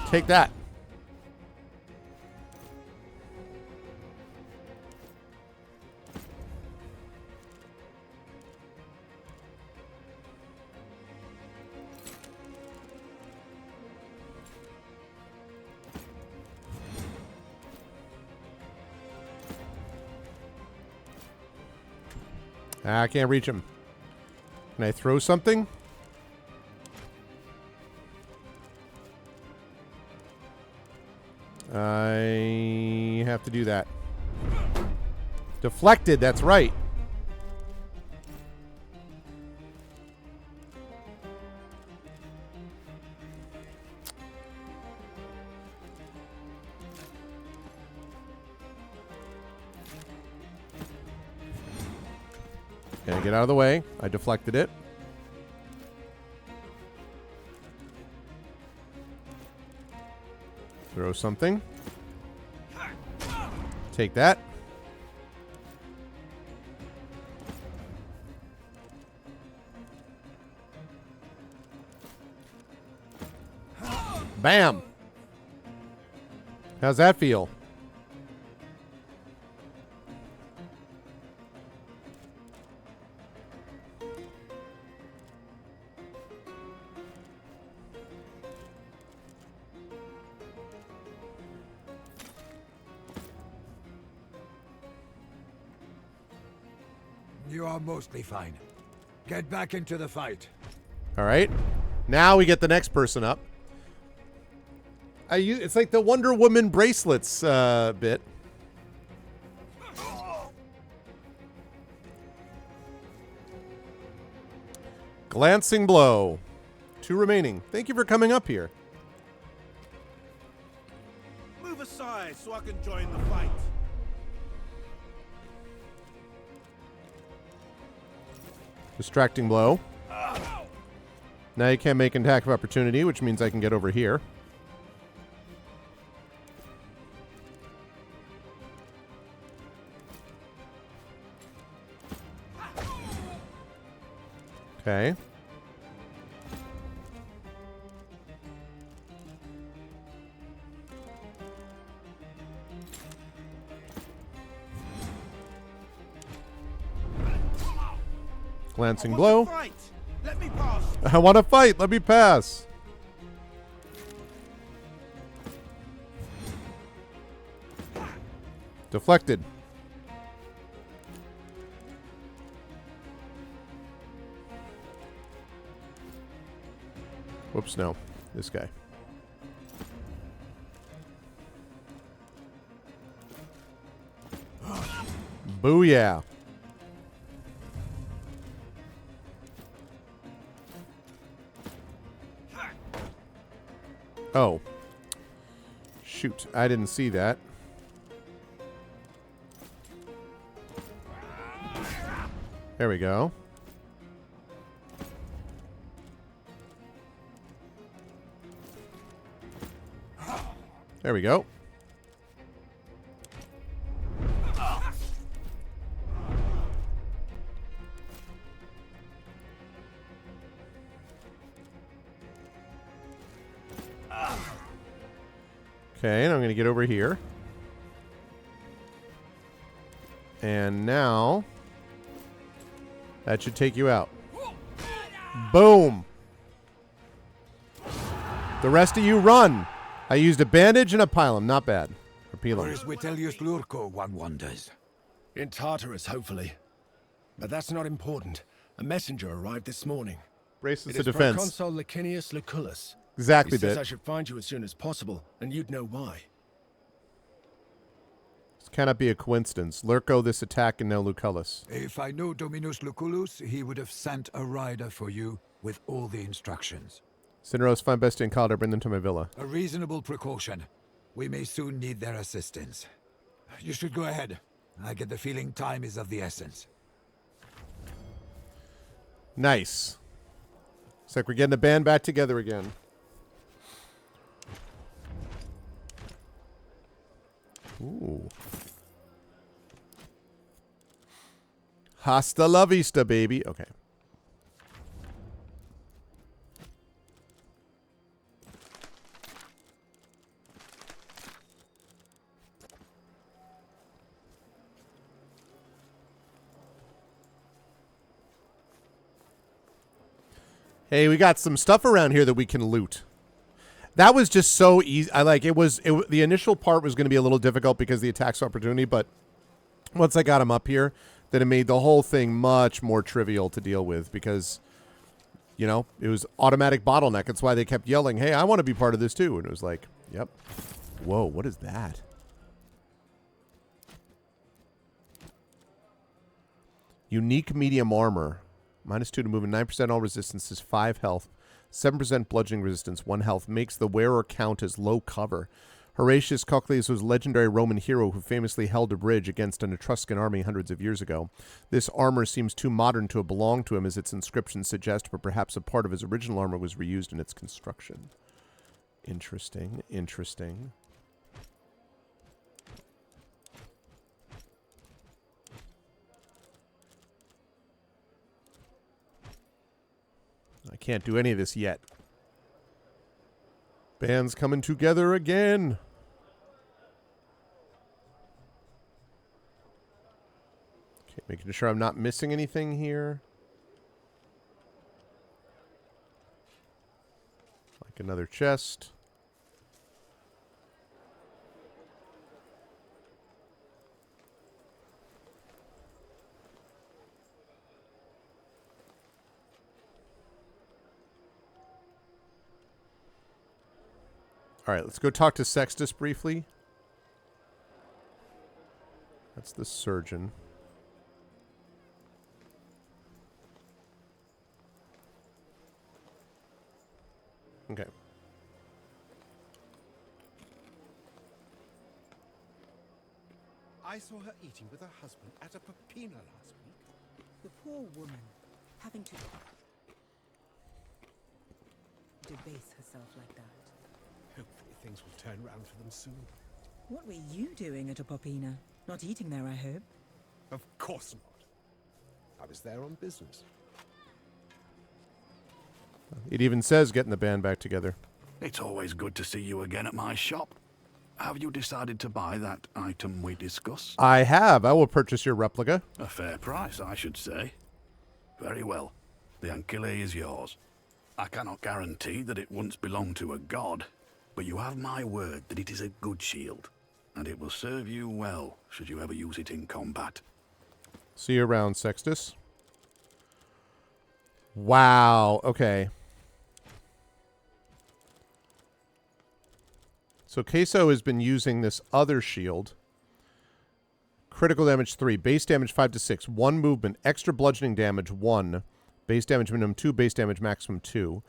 Take that. I can't reach him. Can I throw something? I have to do that. Deflected, that's right. Okay, get out of the way. I deflected it. Throw something. Take that. Bam! How's that feel? You are mostly fine. Get back into the fight. All right. Now we get the next person up. It's like the Wonder Woman bracelets bit. Glancing blow. 2 remaining. Thank you for coming up here. Move aside so I can join the fight. Distracting blow. Now you can't make an attack of opportunity, which means I can get over here. Okay. Glancing blow. Let me pass. I want to fight. Let me pass. Deflected. Whoops, no. This guy. Booyah. Oh. Shoot, I didn't see that. There we go. There we go. Okay, and I'm going to get over here. And now, that should take you out. Boom. The rest of you run. I used a bandage and a pylum. Not bad. Repeal Where them. is Vitellius Lurko, one wonders? In Tartarus, hopefully. But that's not important. A messenger arrived this morning. Bracelets It of is defense. Proconsul Licinius Lucullus. Exactly, He says Bit. I should find you as soon as possible, and you'd know why. This cannot be a coincidence. Lurko, this attack, and now Lucullus. If I know Dominus Lucullus, he would have sent a rider for you with all the instructions. Cineros, find Bestia and Calder, bring them to my villa. A reasonable precaution. We may soon need their assistance. You should go ahead. I get the feeling time is of the essence. Nice. It's like we're getting the band back together again. Ooh. Hasta la vista, baby. Okay. Hey, we got some stuff around here that we can loot. That was just so easy. The initial part was going to be a little difficult because of the attacks opportunity, but once I got him up here, then it made the whole thing much more trivial to deal with because, you know, it was automatic bottleneck. That's why they kept yelling, hey, I want to be part of this too. And it was like, yep. Whoa, what is that? Unique medium armor. -2 to move and 9% all resistances, 5 health, 7% bludgeoning resistance, 1 health. Makes the wearer count as low cover. Horatius Cocleus was a legendary Roman hero who famously held a bridge against an Etruscan army hundreds of years ago. This armor seems too modern to have belonged to him, as its inscriptions suggest, but perhaps a part of his original armor was reused in its construction. Interesting, interesting. I can't do any of this yet. Band's coming together again. Okay, making sure I'm not missing anything here. Like another chest. All right, let's go talk to Sextus briefly. That's the surgeon. Okay. I saw her eating with her husband at a Popina last week. The poor woman, having to debase herself like that. Hopefully things will turn round for them soon. What were you doing at a Popina? Not eating there, I hope. Of course not. I was there on business. It even says getting the band back together. It's always good to see you again at my shop. Have you decided to buy that item we discussed? I have. I will purchase your replica. A fair price, I should say. Very well. The Ancile is yours. I cannot guarantee that it once belonged to a god, but you have my word that it is a good shield, and it will serve you well should you ever use it in combat. See you around, Sextus. Wow. Okay. So Queso has been using this other shield. Critical damage 3, base damage 5 to 6, 1 movement, extra bludgeoning damage 1, base damage minimum 2, base damage maximum 2.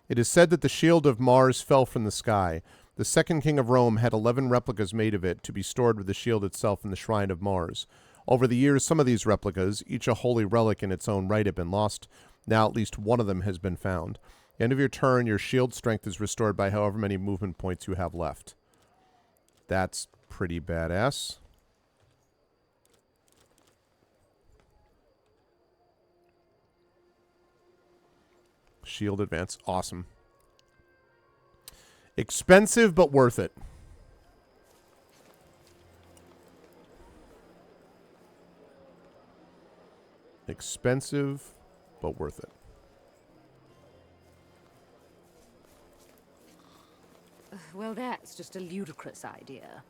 It is said that the shield of Mars fell from the sky. The second king of Rome had 11 replicas made of it to be stored with the shield itself in the shrine of Mars. Over the years, some of these replicas, each a holy relic in its own right, have been lost. Now at least one of them has been found. At the end of your turn, your shield strength is restored by however many movement points you have left. That's pretty badass. Shield advance. Awesome. Expensive, but worth it. Expensive, but worth it. Well, that's just a ludicrous idea.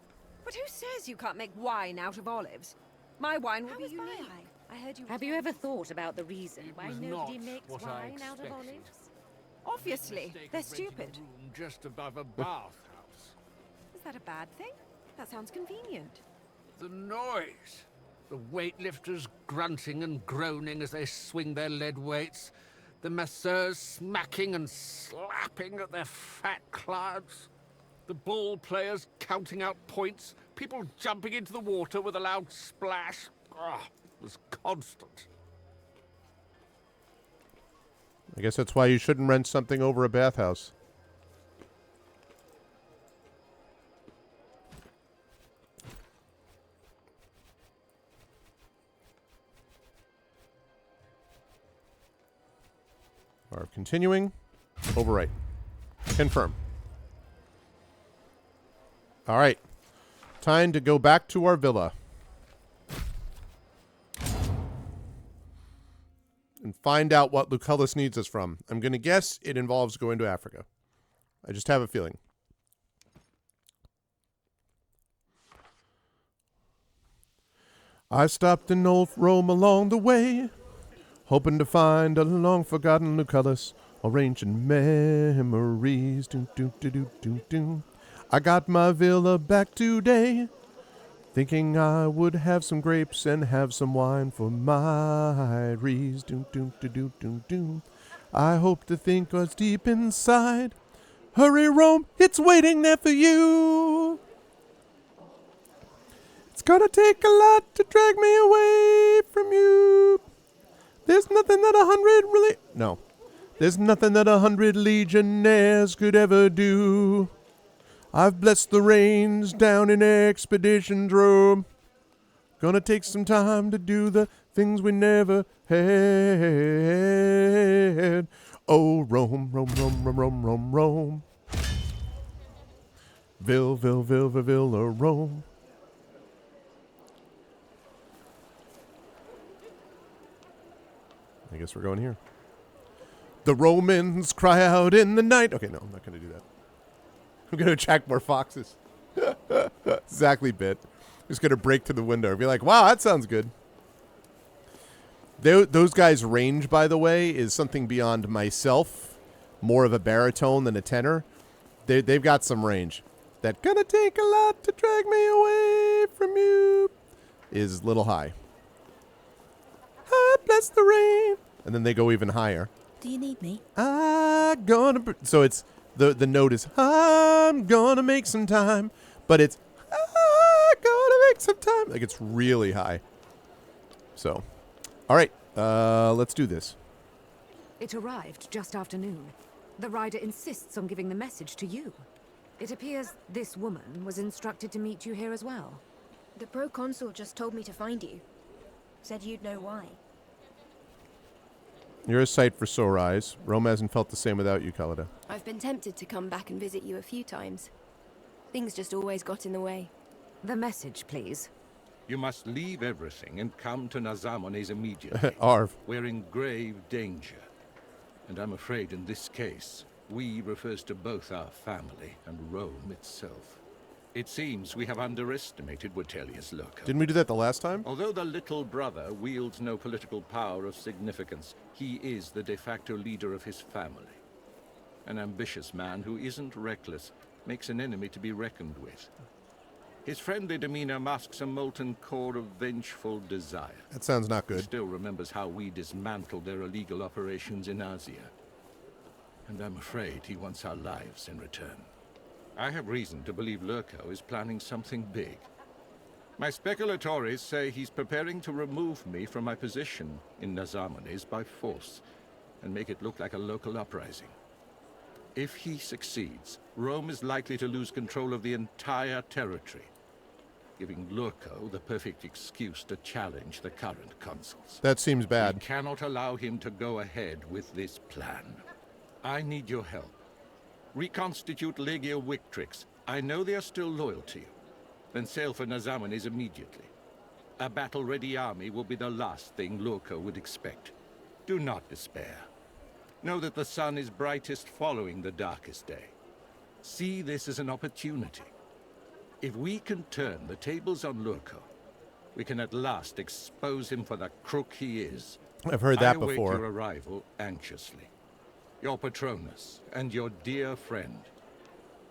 But who says you can't make wine out of olives? My wine will be unique. I heard you. Have you ever thought about the reason why nobody makes what I wine out of expected. olives? Obviously, they're stupid. Just above a bathhouse. Is that a bad thing? That sounds convenient. The noise. The weightlifters grunting and groaning as they swing their lead weights. The masseurs smacking and slapping at their fat clients. The ball players counting out points. People jumping into the water with a loud splash. It was constant. I guess that's why you shouldn't rent something over a bathhouse. Are continuing. Overwrite. Confirm. All right. Time to go back to our villa. And find out what Lucullus needs us from. I'm going to guess it involves going to Africa. I just have a feeling. I stopped in old Rome along the way, hoping to find a long-forgotten Lucullus, all ancient memories. Do, do, do, do, do, do. I got my villa back today, thinking I would have some grapes and have some wine for my rees. Do, do, do, do, do, do. I hope to think what's deep inside. Hurry, Rome, it's waiting there for you. It's gonna take a lot to drag me away from you. There's nothing that 100 really... No. There's nothing that 100 legionnaires could ever do. I've blessed the rains down in Expeditions Rome. Gonna take some time to do the things we never had. Oh, Rome, Rome, Rome, Rome, Rome, Rome, Rome. Villa, Rome. I guess we're going here. The Romans cry out in the night. Okay, no, I'm not going to do that. I'm going to attract more foxes. Exactly, bit. Just going to break through the window and be like, wow, that sounds good. Those guys' range, by the way, is something beyond myself. More of a baritone than a tenor. They've got some range. That gonna take a lot to drag me away from you is a little high. Ah, bless the rain. And then they go even higher. Do you need me? So it's the note is I'm gonna make some time, but it's I'm gonna make some time. Like it's really high. So, all right, let's do this. It arrived just after noon. The rider insists on giving the message to you. It appears this woman was instructed to meet you here as well. The proconsul just told me to find you. Said you'd know why. You're a sight for sore eyes. Rome hasn't felt the same without you, Kalida. I've been tempted to come back and visit you a few times. Things just always got in the way. The message, please. You must leave everything and come to Nazamones immediately. Arv. We're in grave danger. And I'm afraid in this case, we refers to both our family and Rome itself. It seems we have underestimated Vitellius Loco. Didn't we do that the last time? Although the little brother wields no political power of significance, he is the de facto leader of his family. An ambitious man who isn't reckless makes an enemy to be reckoned with. His friendly demeanor masks a molten core of vengeful desire. That sounds not good. He still remembers how we dismantled their illegal operations in Asia. And I'm afraid he wants our lives in return. I have reason to believe Lurko is planning something big. My speculatores say he's preparing to remove me from my position in Nazamones by force and make it look like a local uprising. If he succeeds, Rome is likely to lose control of the entire territory, giving Lurko the perfect excuse to challenge the current consuls. That seems bad. We cannot allow him to go ahead with this plan. I need your help. Reconstitute Legio Victrix. I know they are still loyal to you. Then sail for Nazamones immediately. A battle-ready army will be the last thing Lurko would expect. Do not despair. Know that the sun is brightest following the darkest day. See this as an opportunity. If we can turn the tables on Lurko, we can at last expose him for the crook he is. I've heard that I await before. Your arrival anxiously. Your Patronus and your dear friend,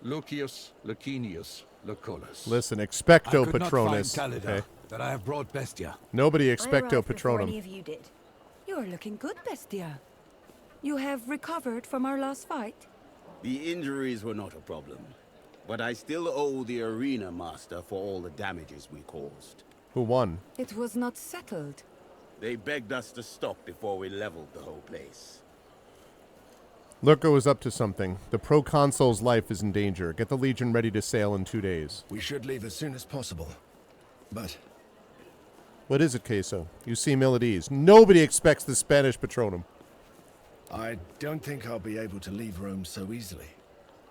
Lucius Licinius Lucullus. Listen, expecto I could Patronus. Not find Kalida, Okay. but I have brought Bestia. Nobody I expecto arrived before Patronum. any of you did. You're looking good, Bestia. You have recovered from our last fight? The injuries were not a problem, but I still owe the arena master for all the damages we caused. Who won? It was not settled. They begged us to stop before we leveled the whole place. Lurko is up to something. The proconsul's life is in danger. Get the Legion ready to sail in 2 days. We should leave as soon as possible. But what is it, Queso? You seem ill at ease. Nobody expects the Spanish Patronum. I don't think I'll be able to leave Rome so easily.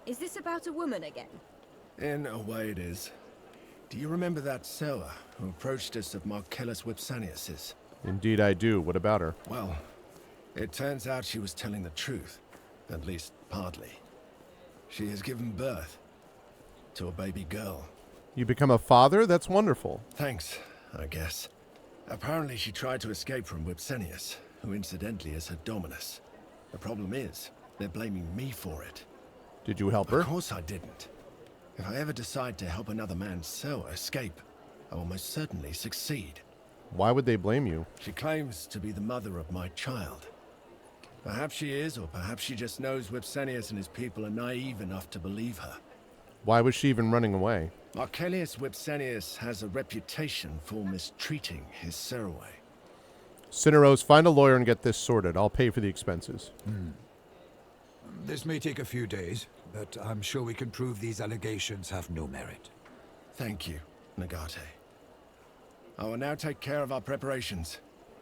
Is this about a woman again? In a way it is. Do you remember that sewer who approached us at Marcellus Vipsanius's? Indeed I do. What about her? Well, it turns out she was telling the truth. At least, partly. She has given birth to a baby girl. You become a father? That's wonderful. Thanks, I guess. Apparently she tried to escape from Vipsanius, who incidentally is her dominus. The problem is, they're blaming me for it. Did you help her? Of course I didn't. If I ever decide to help another man's soul escape, I will most certainly succeed. Why would they blame you? She claims to be the mother of my child. Perhaps she is, or perhaps she just knows Vipsanius and his people are naive enough to believe her. Why was she even running away? Marcellius Vipsanius has a reputation for mistreating his Ceraway. Cineros, find a lawyer and get this sorted. I'll pay for the expenses. This may take a few days, but I'm sure we can prove these allegations have no merit. Thank you, Nagate. I will now take care of our preparations.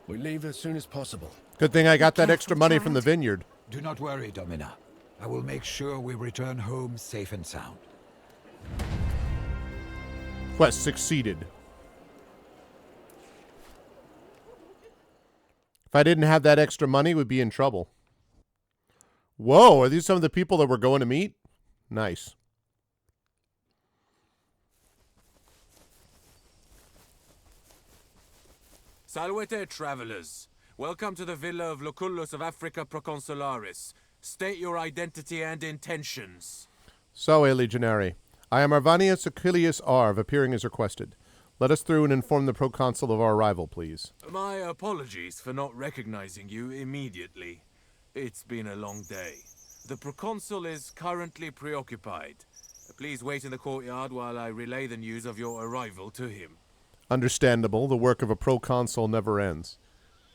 We leave as soon as possible. Good thing I got that extra money from the vineyard. Do not worry, Domina. I will make sure we return home safe and sound. Quest succeeded. If I didn't have that extra money, we'd be in trouble. Whoa, are these some of the people that we're going to meet? Nice. Salvete, travelers. Welcome to the villa of Lucullus of Africa Proconsularis. State your identity and intentions. So, a legionary. I am Arvanius Achilles Arv, appearing as requested. Let us through and inform the proconsul of our arrival, please. My apologies for not recognizing you immediately. It's been a long day. The proconsul is currently preoccupied. Please wait in the courtyard while I relay the news of your arrival to him. Understandable. The work of a proconsul never ends.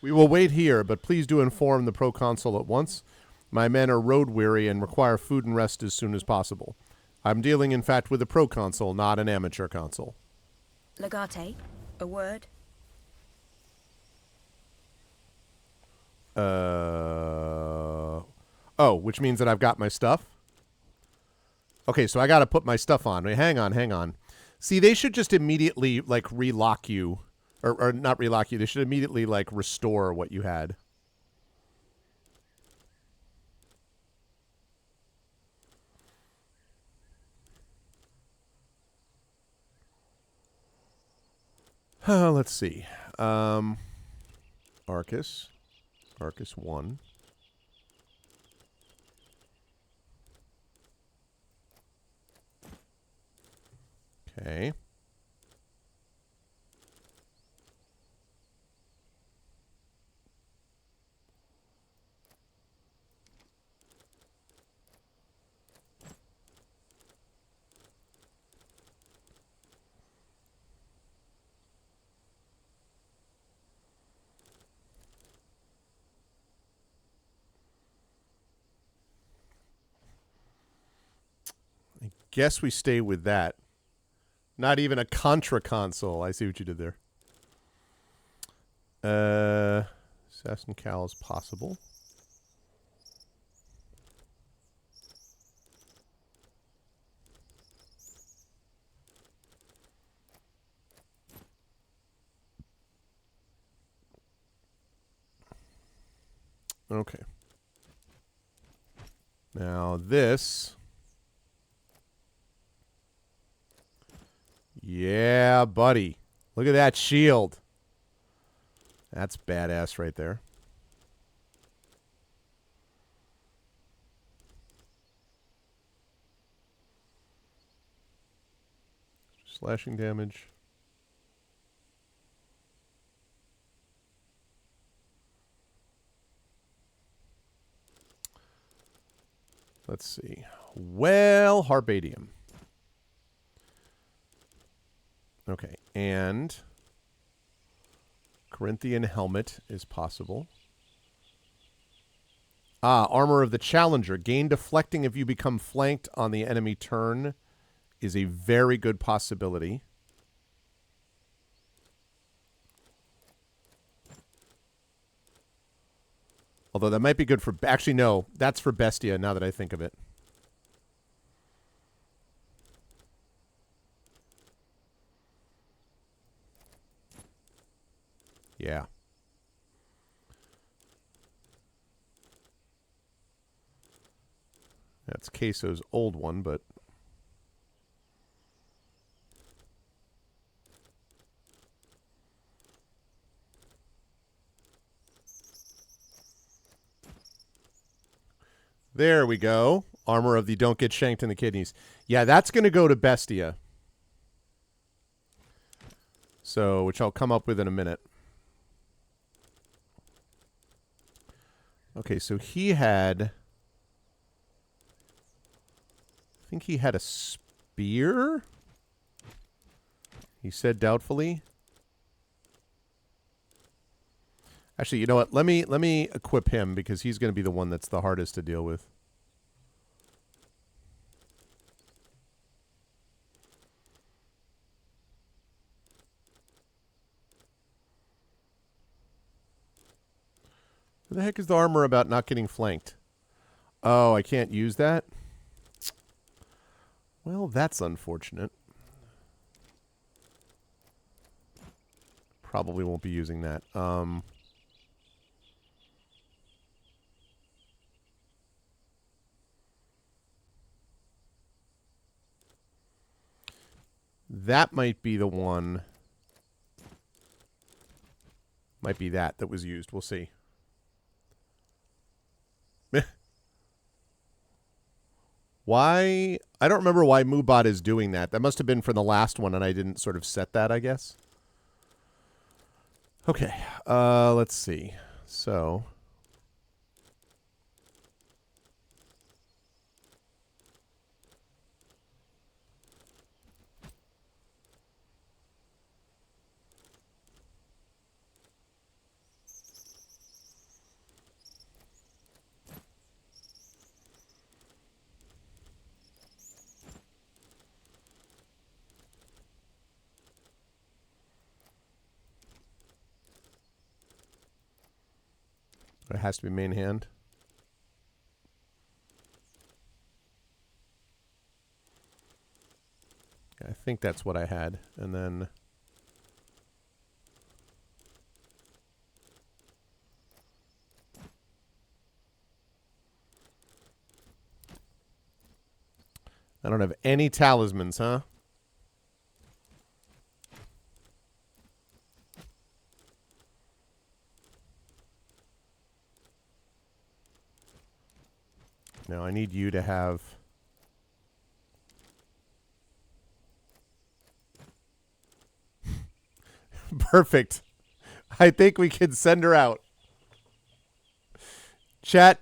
We will wait here, but please do inform the proconsul at once. My men are road-weary and require food and rest as soon as possible. I'm dealing, in fact, with a proconsul, not an amateur consul. Legate, a word? Oh, which means that I've got my stuff? Okay, so I got to put my stuff on. Wait, hang on. See, they should just immediately, like, relock you. Or not relock you. They should immediately, like, restore what you had. Let's see. Arcus 1. Okay. I guess we stay with that. Not even a contra console. I see what you did there. Assassin Cal is possible. Okay. Now this. Yeah, buddy. Look at that shield. That's badass right there. Slashing damage. Let's see. Well, Harbadium. Okay, and Corinthian helmet is possible. Armor of the Challenger. Gain deflecting if you become flanked on the enemy turn is a very good possibility. Although that might be good for... Actually, no. That's for Bestia, now that I think of it. Yeah. That's Queso's old one, but... There we go. Armor of the Don't Get Shanked in the Kidneys. Yeah, that's going to go to Bestia. So, which I'll come up with in a minute. Okay, so he had... I think he had a spear? He said doubtfully. Actually, you know what? Let me equip him because he's going to be the one that's the hardest to deal with. What the heck is the armor about not getting flanked? Oh, I can't use that? Well, that's unfortunate. Probably won't be using that. That might be the one. Might be that was used. We'll see. Why? I don't remember why Moobot is doing that. That must have been for the last one, and I didn't sort of set that, I guess. Okay. Let's see. So... It has to be main hand. I think that's what I had. And then... I don't have any talismans, huh? No, I need you to have... Perfect. I think we can send her out. Chat,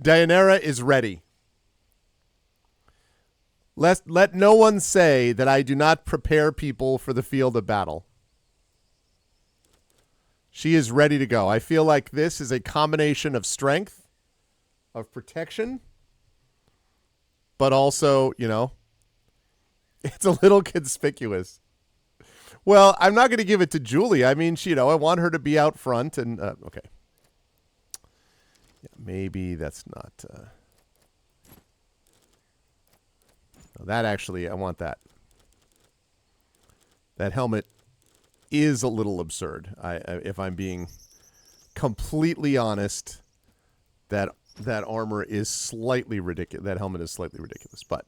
Dianera is ready. Let no one say that I do not prepare people for the field of battle. She is ready to go. I feel like this is a combination of strength, of protection, but also, you know, it's a little conspicuous. Well, I'm not going to give it to Julie. I mean, I want her to be out front and, okay. Yeah, maybe that's not, no, that actually, I want that. That helmet is a little absurd. If I'm being completely honest, that armor is slightly ridiculous. That helmet is slightly ridiculous, but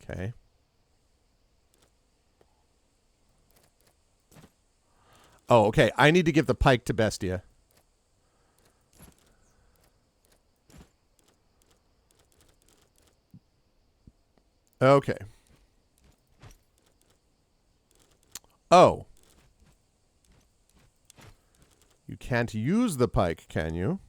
okay. Oh, okay. I need to give the pike to Bestia. Okay. Oh. You can't use the pike, can you?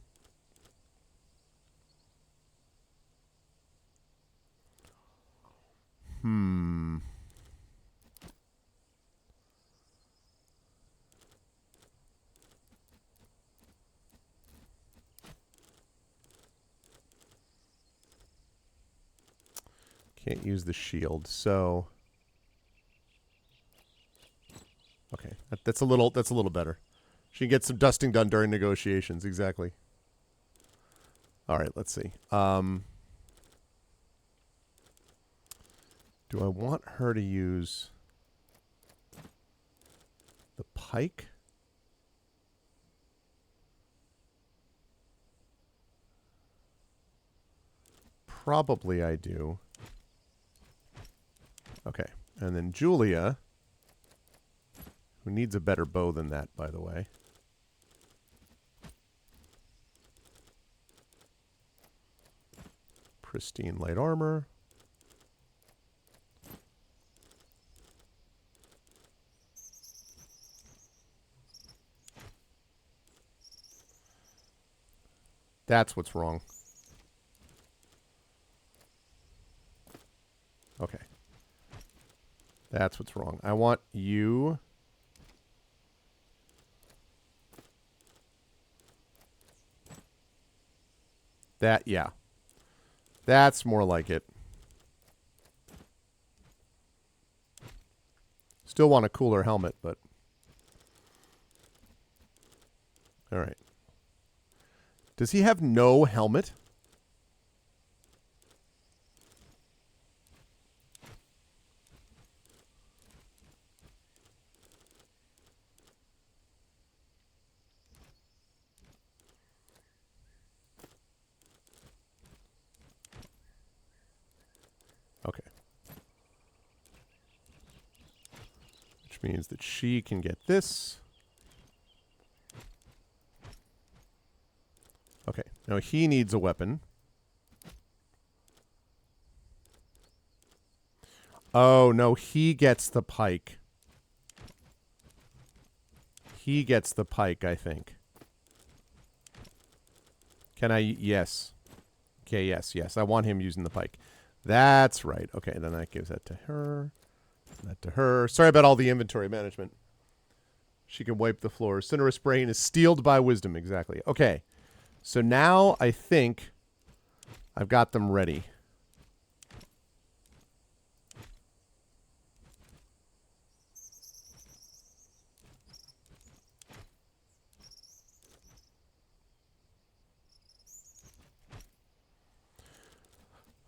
Can't use the shield, so okay, that's a little better. She can get some dusting done during negotiations. Exactly. All right, let's see. Do I want her to use the pike? Probably I do. Okay. And then Julia, who needs a better bow than that, by the way. Pristine light armor. That's what's wrong. Okay. That's what's wrong. I want you. That, yeah. That's more like it. Still want a cooler helmet, but... All right. Does he have no helmet? Okay. Which means that she can get this. Okay. Now he needs a weapon. Oh, no. He gets the pike. He gets the pike, I think. Can I? Yes. Okay, yes, yes. I want him using the pike. That's right. Okay, then that gives that to her. That to her. Sorry about all the inventory management. She can wipe the floor. Cinerous brain is steeled by wisdom. Exactly. Okay. So now I think I've got them ready.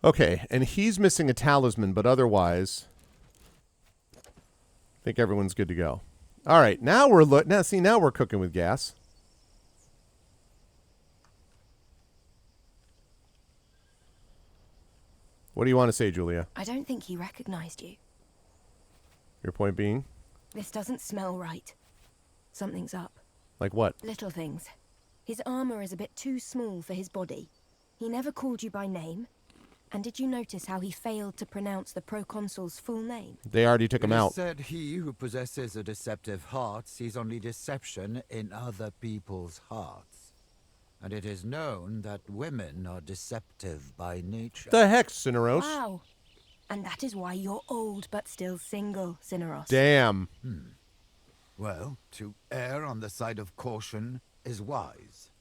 Okay, and he's missing a talisman, but otherwise, I think everyone's good to go. All right, now we're now we're cooking with gas. What do you want to say, Julia? I don't think he recognized you. Your point being? This doesn't smell right. Something's up. Like what? Little things. His armor is a bit too small for his body. He never called you by name. And did you notice how he failed to pronounce the proconsul's full name? They already took him It is out. said he who possesses a deceptive heart sees only deception in other people's hearts. And it is known that women are deceptive by nature. The heck, Cineros? Wow. And that is why you're old but still single, Cineros. Damn. Well, to err on the side of caution is wise.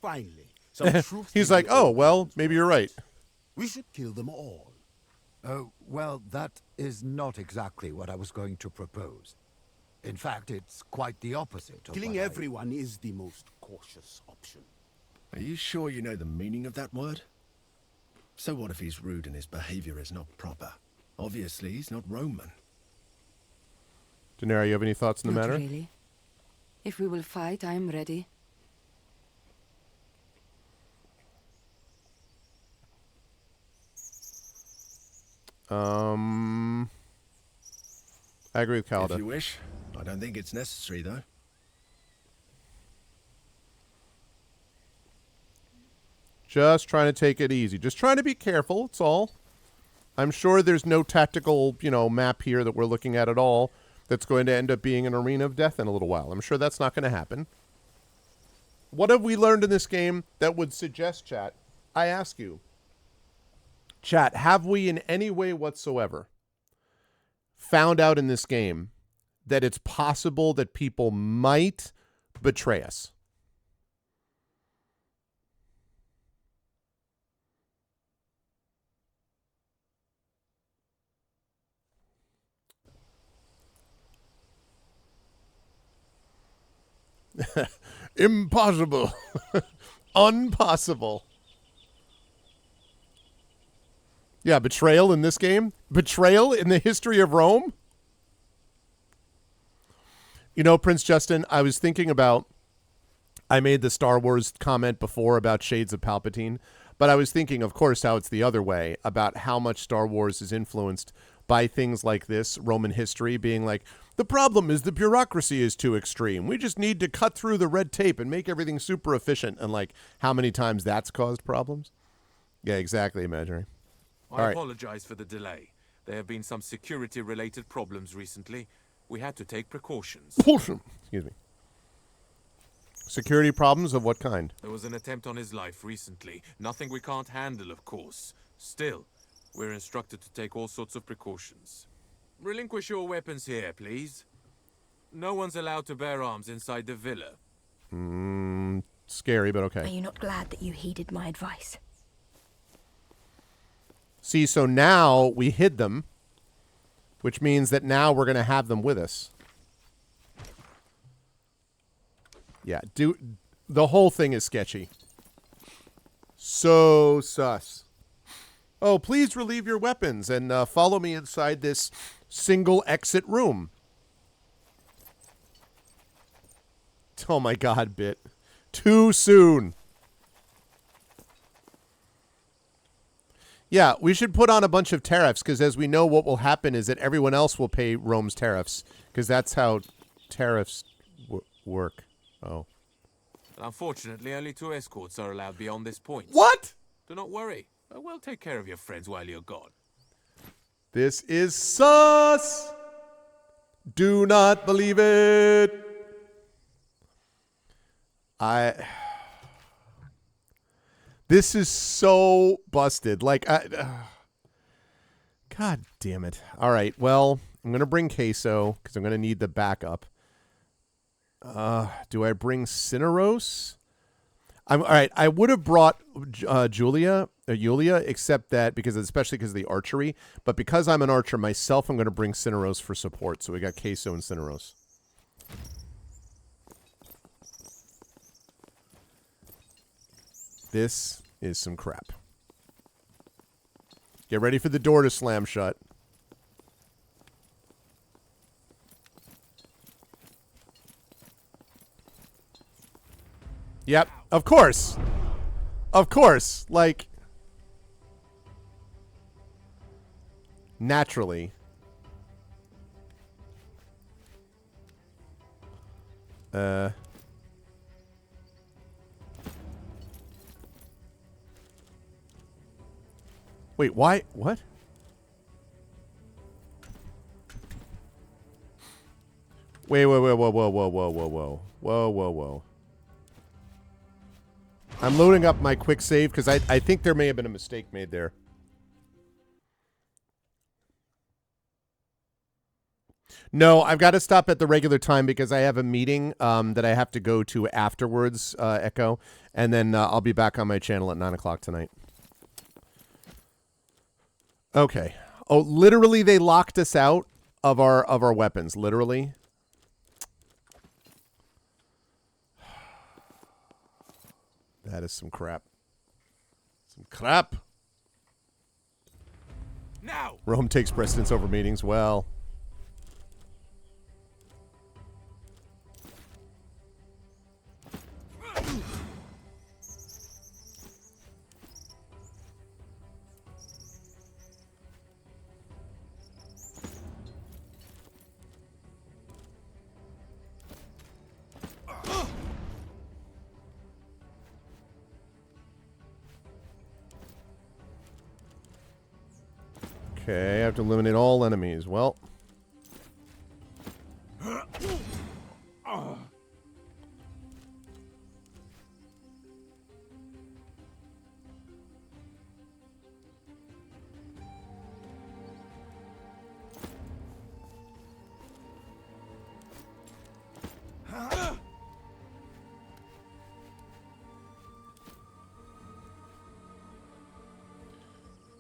Finally, some truth. He's like, oh, well, maybe you're right. We should kill them all. Oh, well, that is not exactly what I was going to propose. In fact, it's quite the opposite of Killing what everyone is the most cautious option. Are you sure you know the meaning of that word? So what if he's rude and his behavior is not proper? Obviously, he's not Roman. Daenerys, you have any thoughts on the Not matter? really. If we will fight, I am ready. I agree with Calda. If you wish. I don't think it's necessary, though. Just trying to take it easy. Just trying to be careful, that's all. I'm sure there's no tactical, map here that we're looking at all that's going to end up being an arena of death in a little while. I'm sure that's not going to happen. What have we learned in this game that would suggest, chat? I ask you. Chat, have we in any way whatsoever found out in this game that it's possible that people might betray us? Impossible. Unpossible. Yeah, betrayal in this game? Betrayal in the history of Rome? You know, Prince Justin, I was thinking about, I made the Star Wars comment before about Shades of Palpatine, but I was thinking, of course, how it's the other way, about how much Star Wars is influenced by things like this, Roman history, being like, the problem is the bureaucracy is too extreme. We just need to cut through the red tape and make everything super efficient. And like how many times that's caused problems. Yeah, exactly, Imaginary. I apologize for the delay. There have been some security-related problems recently. We had to take precautions. Excuse me. Security problems of what kind? There was an attempt on his life recently. Nothing we can't handle, of course. Still, we're instructed to take all sorts of precautions. Relinquish your weapons here, please. No one's allowed to bear arms inside the villa. Scary, but okay. Are you not glad that you heeded my advice? See, so now we hid them, which means that now we're going to have them with us. Yeah, the whole thing is sketchy. So sus. Oh, please relieve your weapons and follow me inside this single exit room. Oh my God, Bit. Too soon. Yeah, we should put on a bunch of tariffs because as we know what will happen is that everyone else will pay Rome's tariffs because that's how tariffs work. Oh. Unfortunately, only 2 escorts are allowed beyond this point. What? Do not worry. I will take care of your friends while you're gone. This is sus. Do not believe it. This is so busted. Like, God damn it. All right, well, I'm going to bring Queso because I'm going to need the backup. Do I bring Cineros? All right, I would have brought Julia, except that especially because of the archery. But because I'm an archer myself, I'm going to bring Cineros for support. So we got Queso and Cineros. This is some crap. Get ready for the door to slam shut. Yep, of course. Of course. Like, naturally. Wait, why? What? Wait, whoa. I'm loading up my quick save because I think there may have been a mistake made there. No, I've got to stop at the regular time because I have a meeting that I have to go to afterwards, Echo, and then I'll be back on my channel at 9 o'clock tonight. Okay. Oh, literally they locked us out of our weapons, literally. That is some crap. Some crap. Now. Rome takes precedence over meetings. Well. Okay, I have to eliminate all enemies. Well.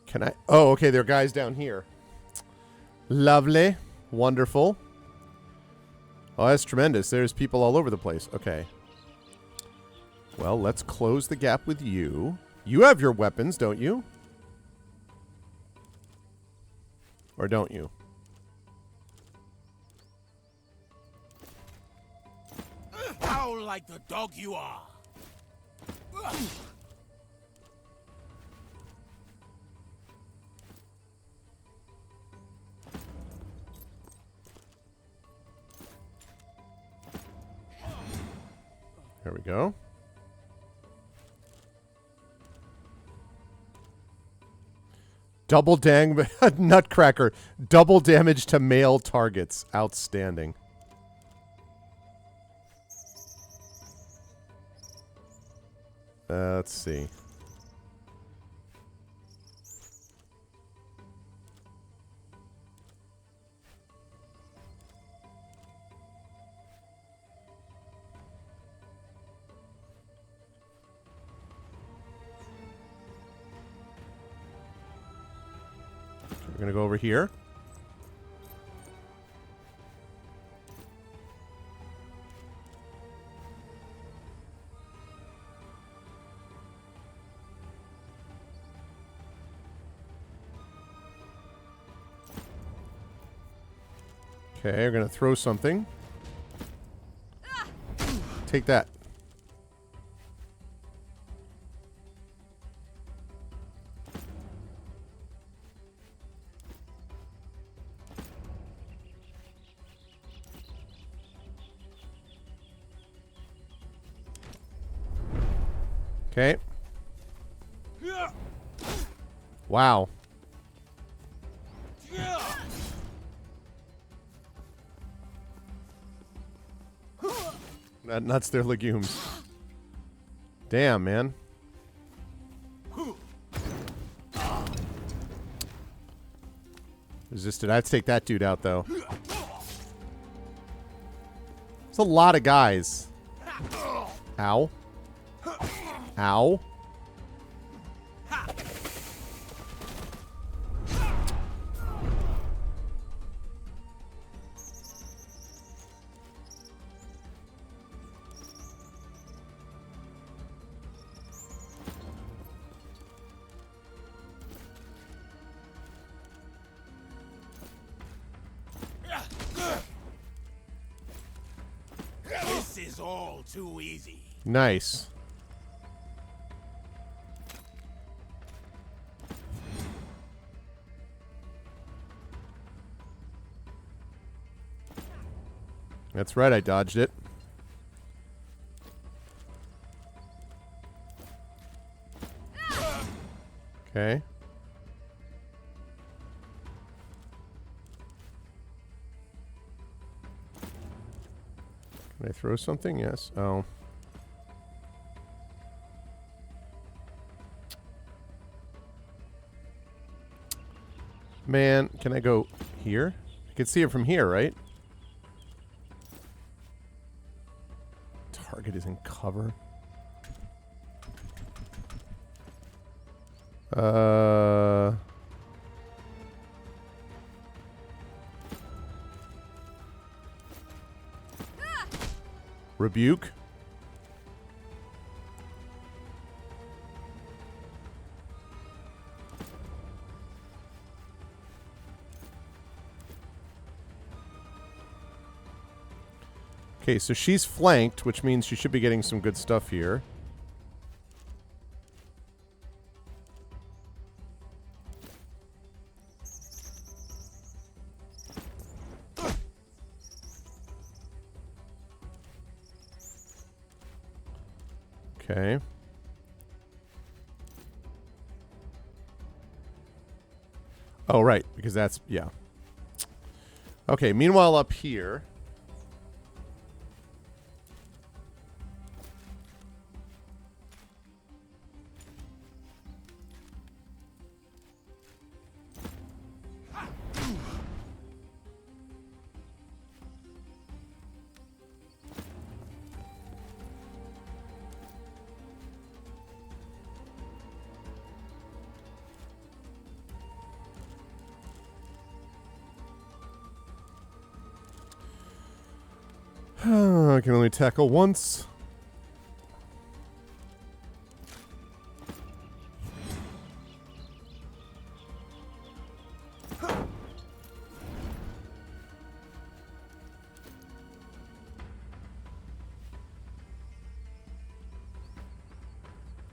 Can I? Oh, okay. There are guys down here. Lovely. Wonderful. Oh, that's tremendous. There's people all over the place. Okay. Well, let's close the gap with you. You have your weapons, don't you? Or don't you? Howl like the dog you are. There we go. Double dang Nutcracker. Double damage to male targets. Outstanding. Let's see. We're going to go over here. Okay, we're going to throw something. Take that. Okay. Wow. That nuts their legumes. Damn, man. Resisted. I have to take that dude out, though. It's a lot of guys. Ow. Ow. This is all too easy. Nice. That's right, I dodged it. Okay. Can I throw something? Yes. Oh. Man, can I go here? I can see it from here, right? Target is in cover. Rebuke. Okay, so she's flanked, which means she should be getting some good stuff here. Okay. Oh, right, because that's, yeah. Okay, meanwhile up here... I can only tackle once.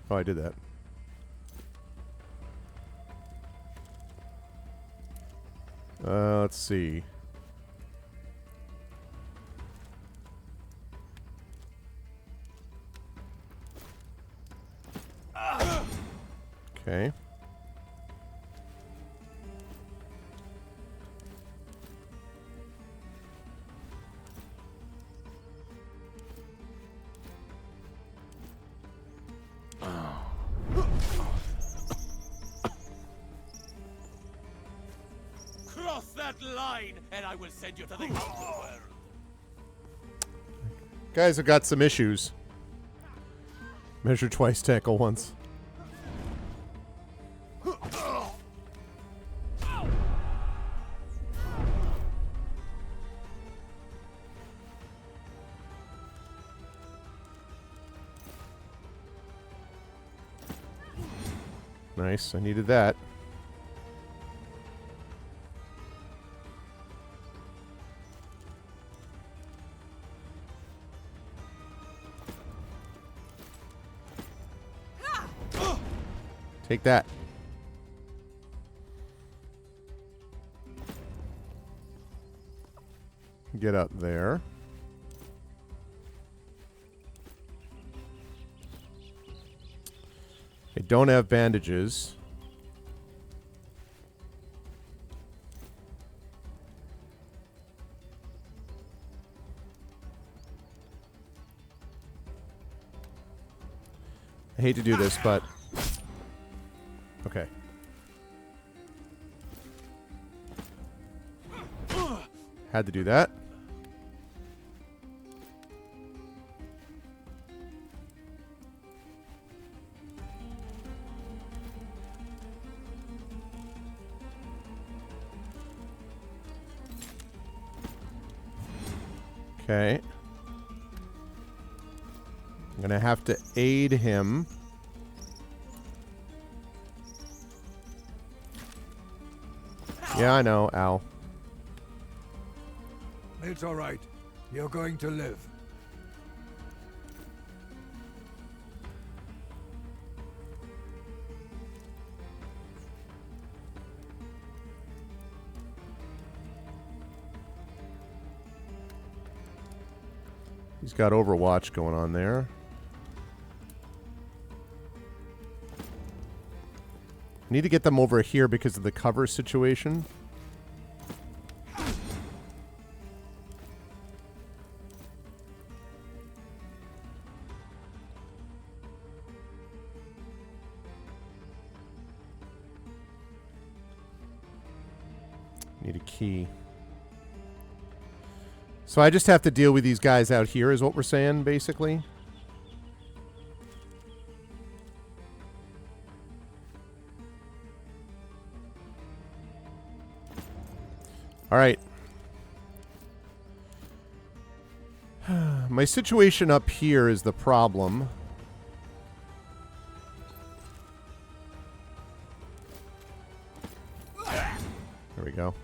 Oh, I did that. Let's see. Okay. Cross that line, and I will send you to the underworld. Guys have got some issues. Measure twice, tackle once. Nice, I needed that. Take that. Get up there. I don't have bandages. I hate to do this, but... Okay. Had to do that. Okay. I'm gonna have to aid him. Yeah, I know. Ow. It's all right. You're going to live. He's got Overwatch going on there. I need to get them over here because of the cover situation. Need a key. So I just have to deal with these guys out here is what we're saying, basically. All right. My situation up here is the problem. There we go.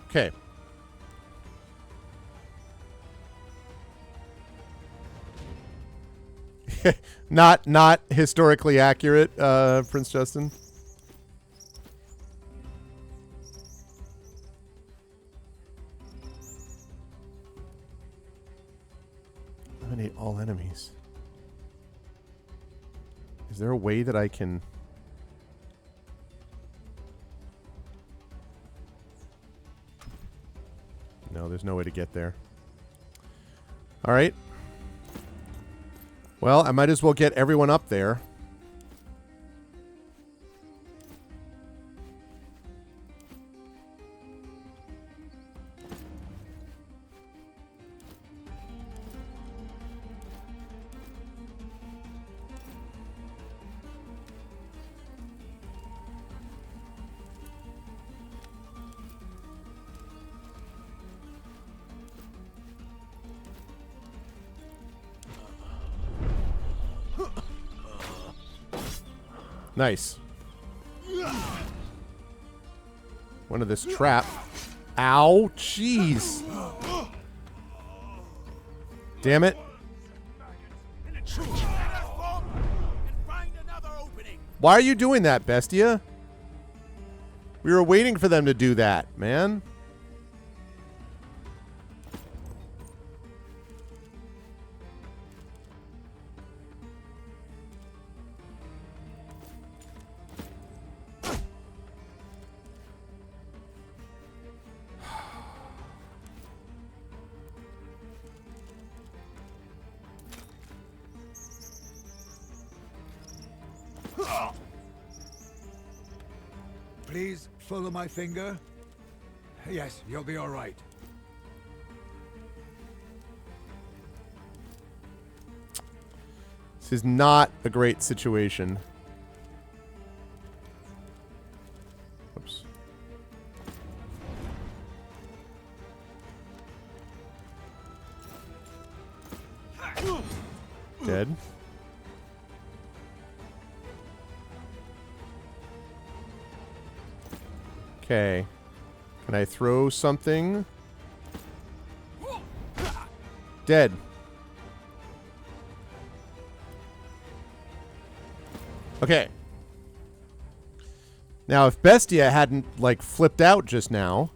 Okay. not historically accurate, Prince Justin. Eliminate all enemies. Is there a way that I can... No, there's no way to get there. All right. Well, I might as well get everyone up there. Nice. One of this trap. Ow, jeez. Damn it. Why are you doing that, Bestia? We were waiting for them to do that, man. Please follow my finger. Yes, you'll be all right. This is not a great situation. Oops. Dead. Okay. Can I throw something? Dead. Okay. Now, if Bestia hadn't, like, flipped out just now...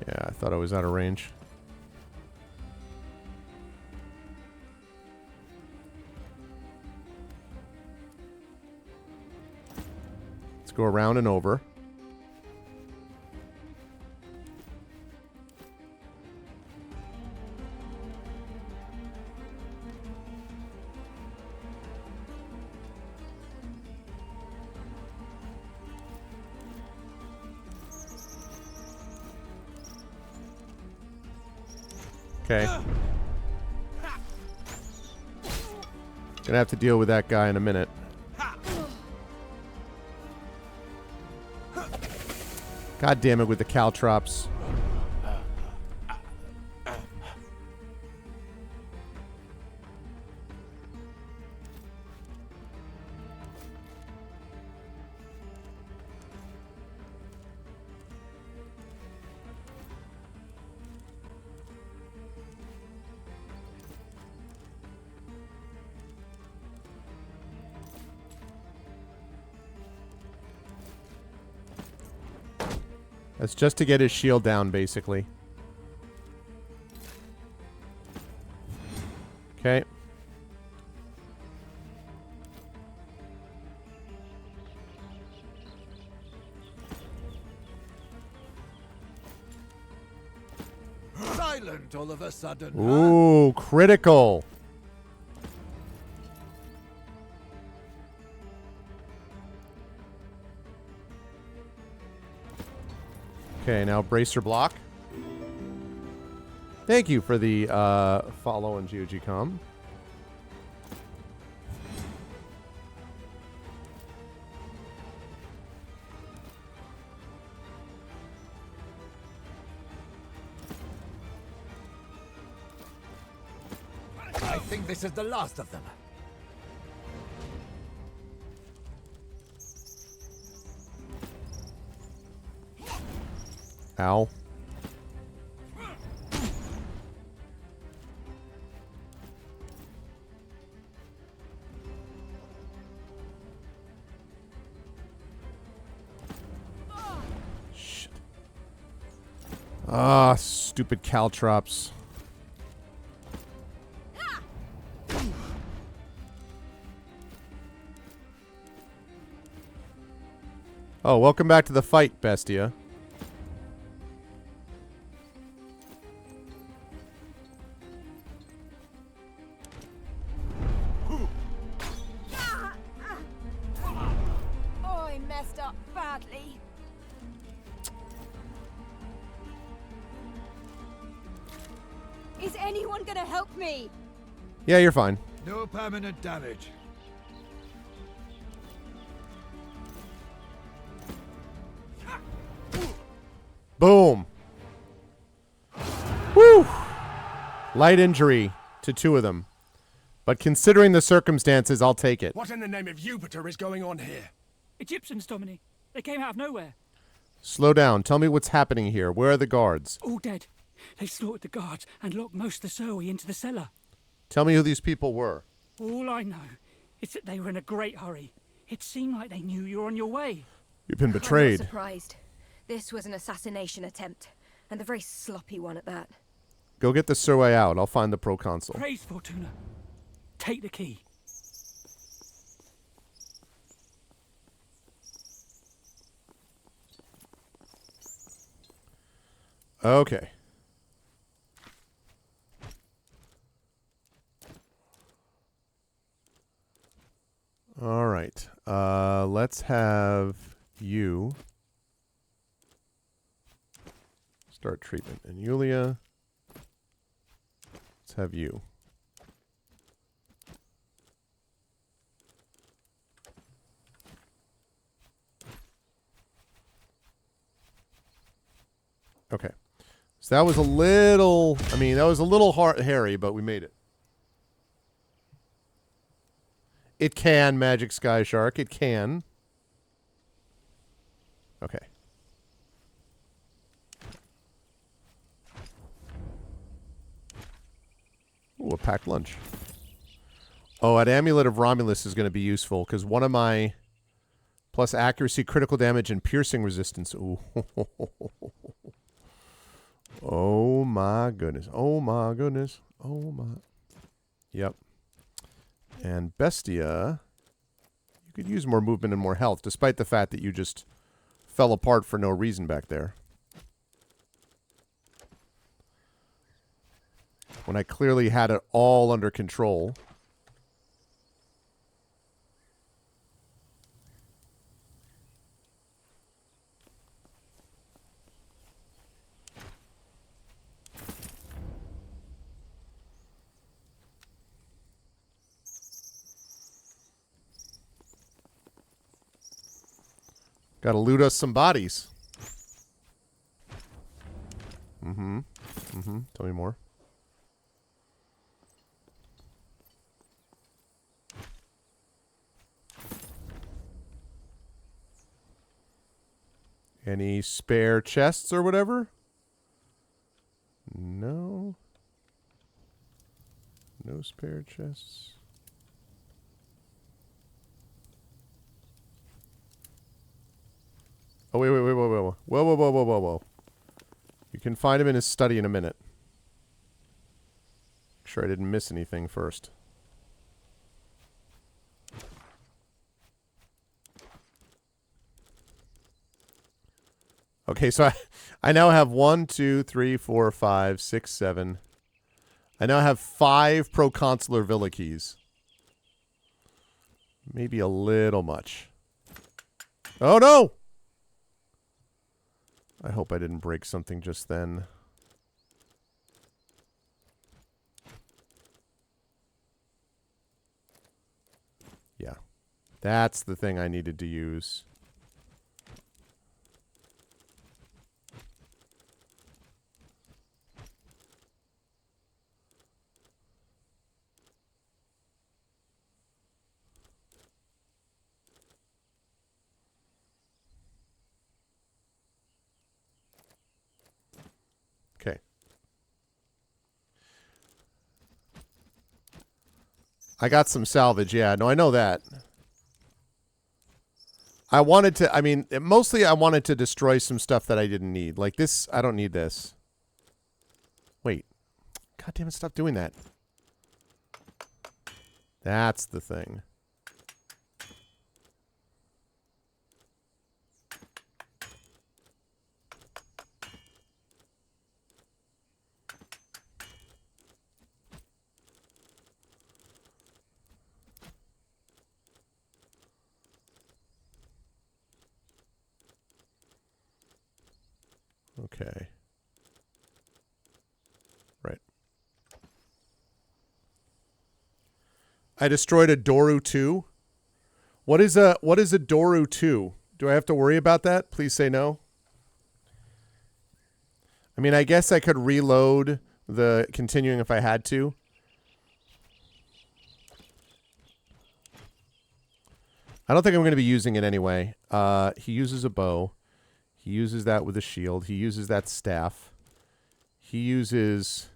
Yeah, I thought I was out of range. Let's go around and over. Okay. Gonna have to deal with that guy in a minute. God damn it with the caltrops. That's just to get his shield down, basically. Okay. Silent all of a sudden. Ooh, critical. Okay, now bracer block. Thank you for the follow on GOG.com. I think this is the last of them. Ow. Shit. Ah, stupid caltrops. Oh, welcome back to the fight, Bestia. I messed up badly. Is anyone gonna help me? Yeah, you're fine. No permanent damage. Boom. Woo! Light injury to 2 of them. But considering the circumstances, I'll take it. What in the name of Jupiter is going on here? Egyptians, Domini. They came out of nowhere. Slow down. Tell me what's happening here. Where are the guards? All dead. They slaughtered the guards and locked most of the Surwey into the cellar. Tell me who these people were. All I know is that they were in a great hurry. It seemed like they knew you were on your way. You've been I'm betrayed. not surprised. This was an assassination attempt, and a very sloppy one at that. Go get the Surwey out. I'll find the proconsul. Praise Fortuna. Take the key. Okay. All right. Let's have you start treatment. And Yulia, let's have you. Okay. So that was a little, that was a little hairy, but we made it. It can, Magic Sky Shark. It can. Okay. Ooh, a packed lunch. Oh, an Amulet of Romulus is going to be useful, because one of my plus accuracy, critical damage, and piercing resistance. Ooh. Oh my goodness. Oh my goodness. Oh my. Yep. And Bestia, you could use more movement and more health, despite the fact that you just fell apart for no reason back there. When I clearly had it all under control. Gotta loot us some bodies. Mm-hmm. Mm-hmm. Tell me more. Any spare chests or whatever? No. No spare chests. Oh, wait. Whoa. You can find him in his study in a minute. Make sure I didn't miss anything first. Okay, so I now have 1, 2, 3, 4, 5, 6, 7. I now have 5 proconsular villa keys. Maybe a little much. Oh, no! I hope I didn't break something just then. Yeah. That's the thing I needed to use. Okay. I got some salvage. Yeah, no, I know that. I wanted to, mostly I wanted to destroy some stuff that I didn't need. Like this, I don't need this. Wait. God damn it, stop doing that. That's the thing. Okay. Right. I destroyed a Doru 2. What is a Doru 2? Do I have to worry about that? Please say no. I mean, I guess I could reload the continuing if I had to. I don't think I'm going to be using it anyway. He uses a bow. He uses that with a shield. He uses that staff. He uses...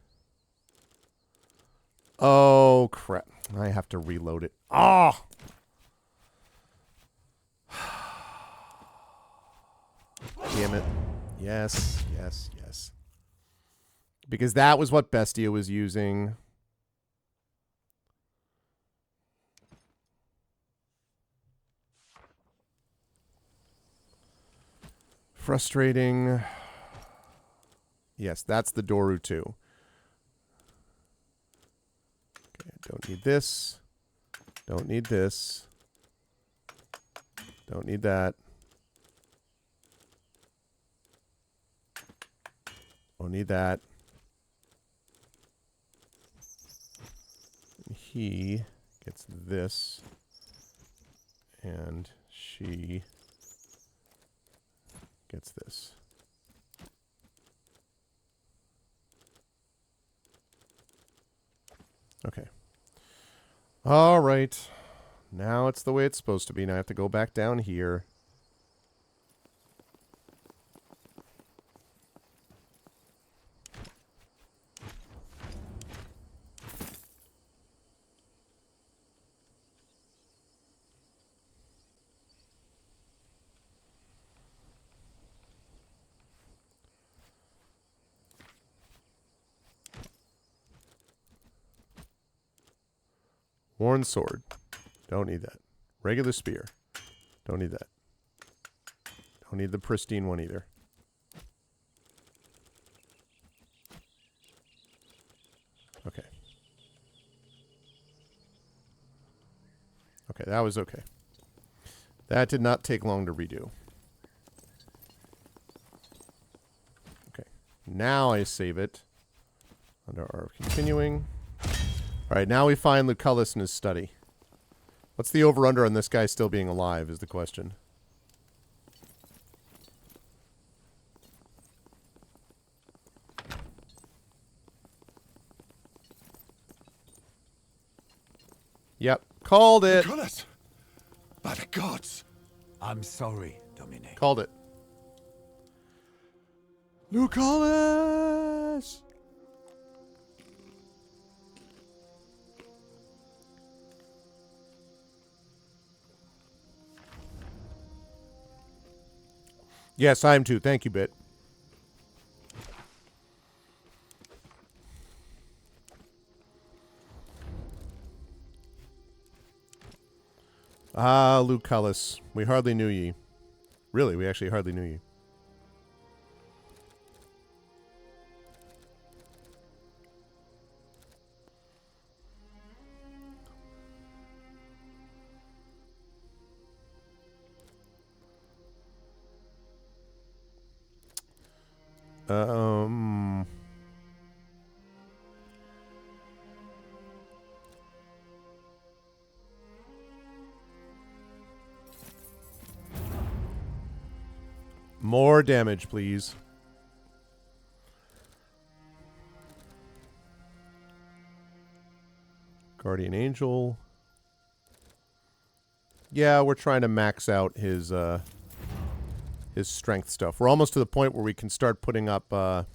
Oh, crap. I have to reload it. Oh! Damn it. Yes, yes, yes. Because that was what Bestia was using. Frustrating. Yes, that's the Doru 2. Okay, don't need this. Don't need this. Don't need that. Don't need that. He gets this. And she gets this. Okay. All right. Now it's the way it's supposed to be. Now I have to go back down here. Worn sword. Don't need that. Regular spear. Don't need that. Don't need the pristine one either. Okay. Okay, that was okay. That did not take long to redo. Okay. Now I save it under our continuing. All right, now we find Lucullus in his study. What's the over-under on this guy still being alive is the question. Yep, called it. Lucullus! By the gods! I'm sorry, Domine. Called it. Lucullus! Yes, I am too. Thank you, Bit. Ah, Lucullus. We hardly knew ye. Really, we actually hardly knew ye. More damage, please. Guardian Angel. Yeah, we're trying to max out his strength stuff. We're almost to the point where we can start putting up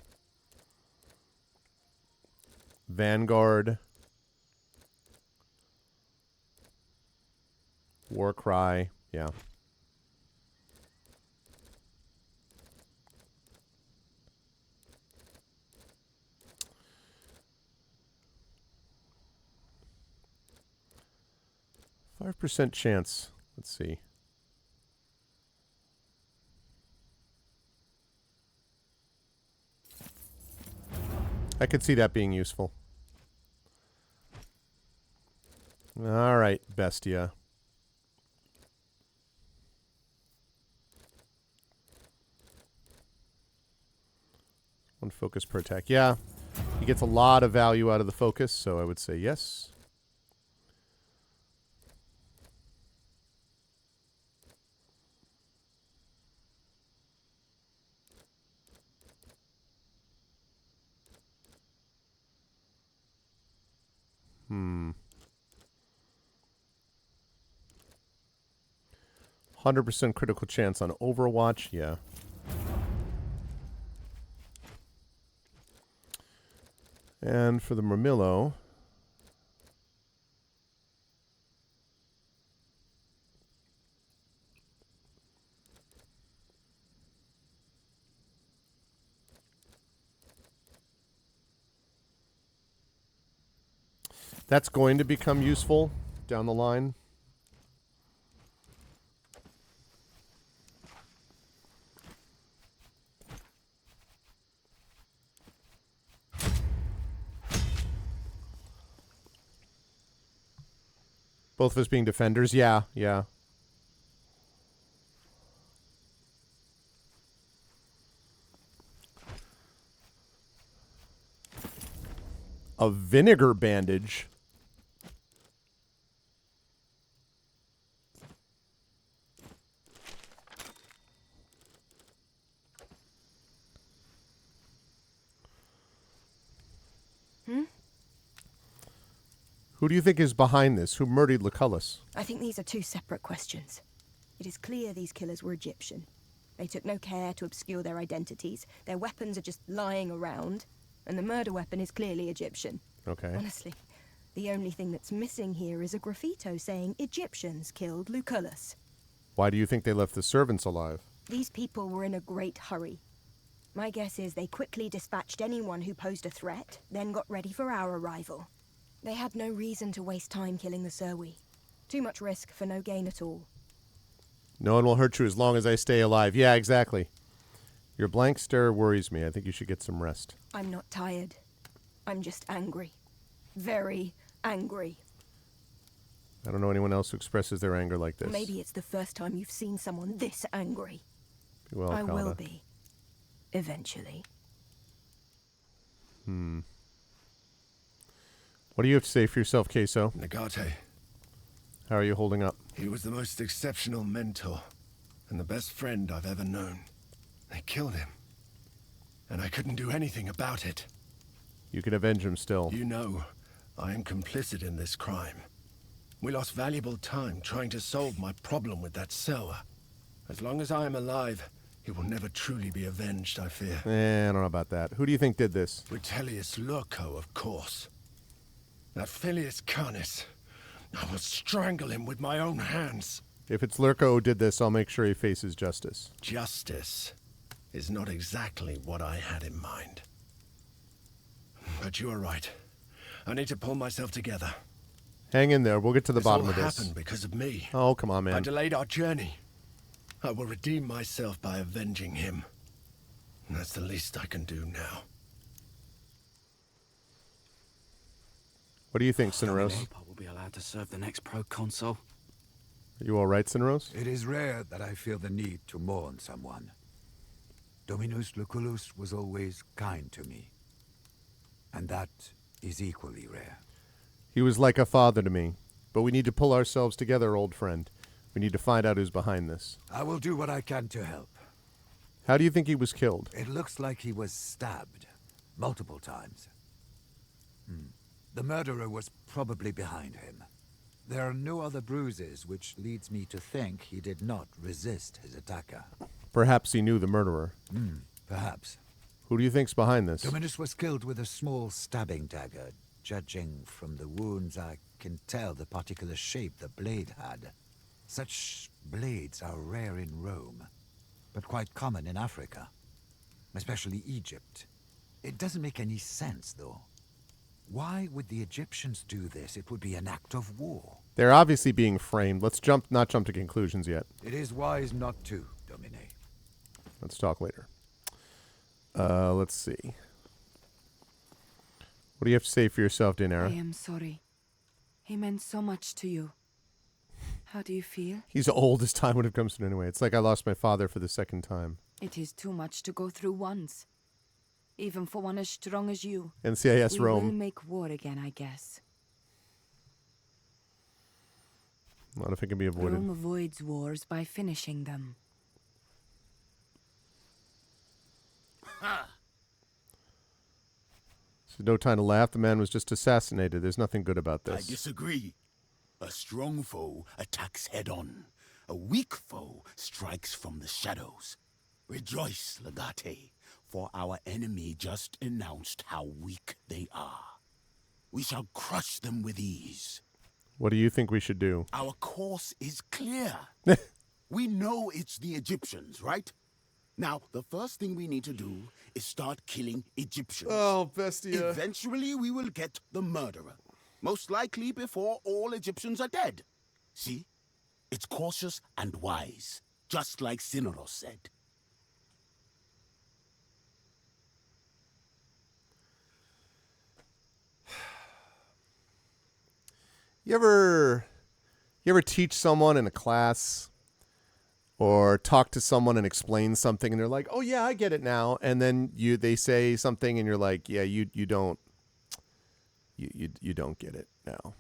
Vanguard, Warcry, yeah. %5 chance. Let's see. I could see that being useful. All right, Bestia. One focus per attack. Yeah, he gets a lot of value out of the focus, so I would say yes. %100% critical chance on Overwatch. Yeah. And for the Murmillo, that's going to become useful down the line. Both of us being defenders. Yeah, yeah. A vinegar bandage. Who do you think is behind this? Who murdered Lucullus? I think these are two separate questions. It is clear these killers were Egyptian. They took no care to obscure their identities. Their weapons are just lying around. And the murder weapon is clearly Egyptian. Okay. Honestly, the only thing that's missing here is a graffito saying Egyptians killed Lucullus. Why do you think they left the servants alive? These people were in a great hurry. My guess is they quickly dispatched anyone who posed a threat, then got ready for our arrival. They had no reason to waste time killing the Serwi. Too much risk for no gain at all. No one will hurt you as long as I stay alive. Yeah, exactly. Your blank stare worries me. I think you should get some rest. I'm not tired. I'm just angry. Very angry. I don't know anyone else who expresses their anger like this. Maybe it's the first time you've seen someone this angry. Be well, I will Kalda. be. Eventually. What do you have to say for yourself, Queso? Nagate. How are you holding up? He was the most exceptional mentor and the best friend I've ever known. They killed him, and I couldn't do anything about it. You can avenge him still. You know, I am complicit in this crime. We lost valuable time trying to solve my problem with that Selwa. As long as I am alive, he will never truly be avenged, I fear. I don't know about that. Who do you think did this? Vitellius Lurko, of course. That Phileas Canis. I will strangle him with my own hands. If it's Lurko who did this, I'll make sure he faces justice. Justice is not exactly what I had in mind. But you are right. I need to pull myself together. Hang in there. We'll get to the bottom all of this. happened because of me. Oh, come on, man. I delayed our journey. I will redeem myself by avenging him. And that's the least I can do now. What do you think, Cineros? I will be allowed to serve the next proconsul. Are you all right, Cineros? It is rare that I feel the need to mourn someone. Dominus Lucullus was always kind to me. And that is equally rare. He was like a father to me. But we need to pull ourselves together, old friend. We need to find out who's behind this. I will do what I can to help. How do you think he was killed? It looks like he was stabbed. Multiple times. The murderer was probably behind him. There are no other bruises, which leads me to think he did not resist his attacker. Perhaps he knew the murderer. Perhaps. Who do you think's behind this? Dominus was killed with a small stabbing dagger. Judging from the wounds, I can tell the particular shape the blade had. Such blades are rare in Rome, but quite common in Africa, especially Egypt. It doesn't make any sense, though. Why would the Egyptians do this? It would be an act of war. They're obviously being framed. Let's not jump to conclusions yet. It is wise not to, Domine. Let's talk later. Let's see. What do you have to say for yourself, Daenerys? I am sorry. He meant so much to you. How do you feel? He's old as time when it comes to it anyway. It's like I lost my father for the second time. It is too much to go through once. Even for one as strong as you. NCIS we Rome. will make war again, I guess. Not if it can be avoided. Rome avoids wars by finishing them. So no time to laugh. The man was just assassinated. There's nothing good about I this. disagree. A strong foe attacks head-on. A weak foe strikes from the shadows. Rejoice, Legate, for our enemy just announced how weak they are. We shall crush them with ease. What do you think we should do? Our course is clear. We know it's the Egyptians, right? Now, the first thing we need to do is start killing Egyptians. Oh, Bestia. Eventually, we will get the murderer. Most likely before all Egyptians are dead. See? It's cautious and wise, just like Cineros said. You ever teach someone in a class or talk to someone and explain something and they're like, "Oh yeah, I get it now." And then they say something and you're like, "Yeah, you don't get it now.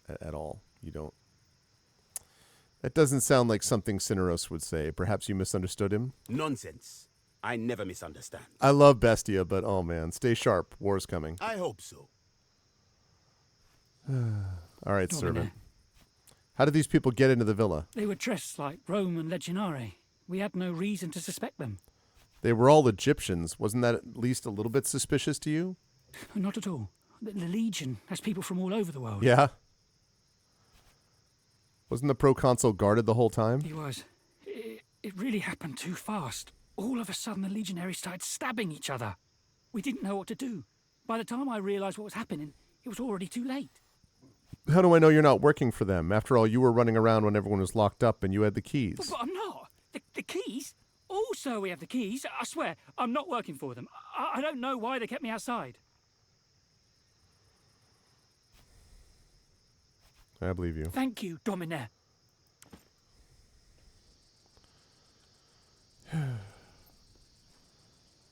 At all. You don't." That doesn't sound like something Cineros would say. Perhaps you misunderstood him? Nonsense. I never misunderstand. I love Bestia, but oh man, stay sharp. War's coming. I hope so. All right, servant. How did these people get into the villa? They were dressed like Roman legionary. We had no reason to suspect them. They were all Egyptians. Wasn't that at least a little bit suspicious to you? Not at all. The Legion has people from all over the world. Yeah. Wasn't the proconsul guarded the whole time? He was. It really happened too fast. All of a sudden, the legionaries started stabbing each other. We didn't know what to do. By the time I realized what was happening, it was already too late. How do I know you're not working for them? After all, you were running around when everyone was locked up and you had the keys. But I'm not. The keys? Also, we have the keys. I swear, I'm not working for them. I don't know why they kept me outside. I believe you. Thank you, Domine.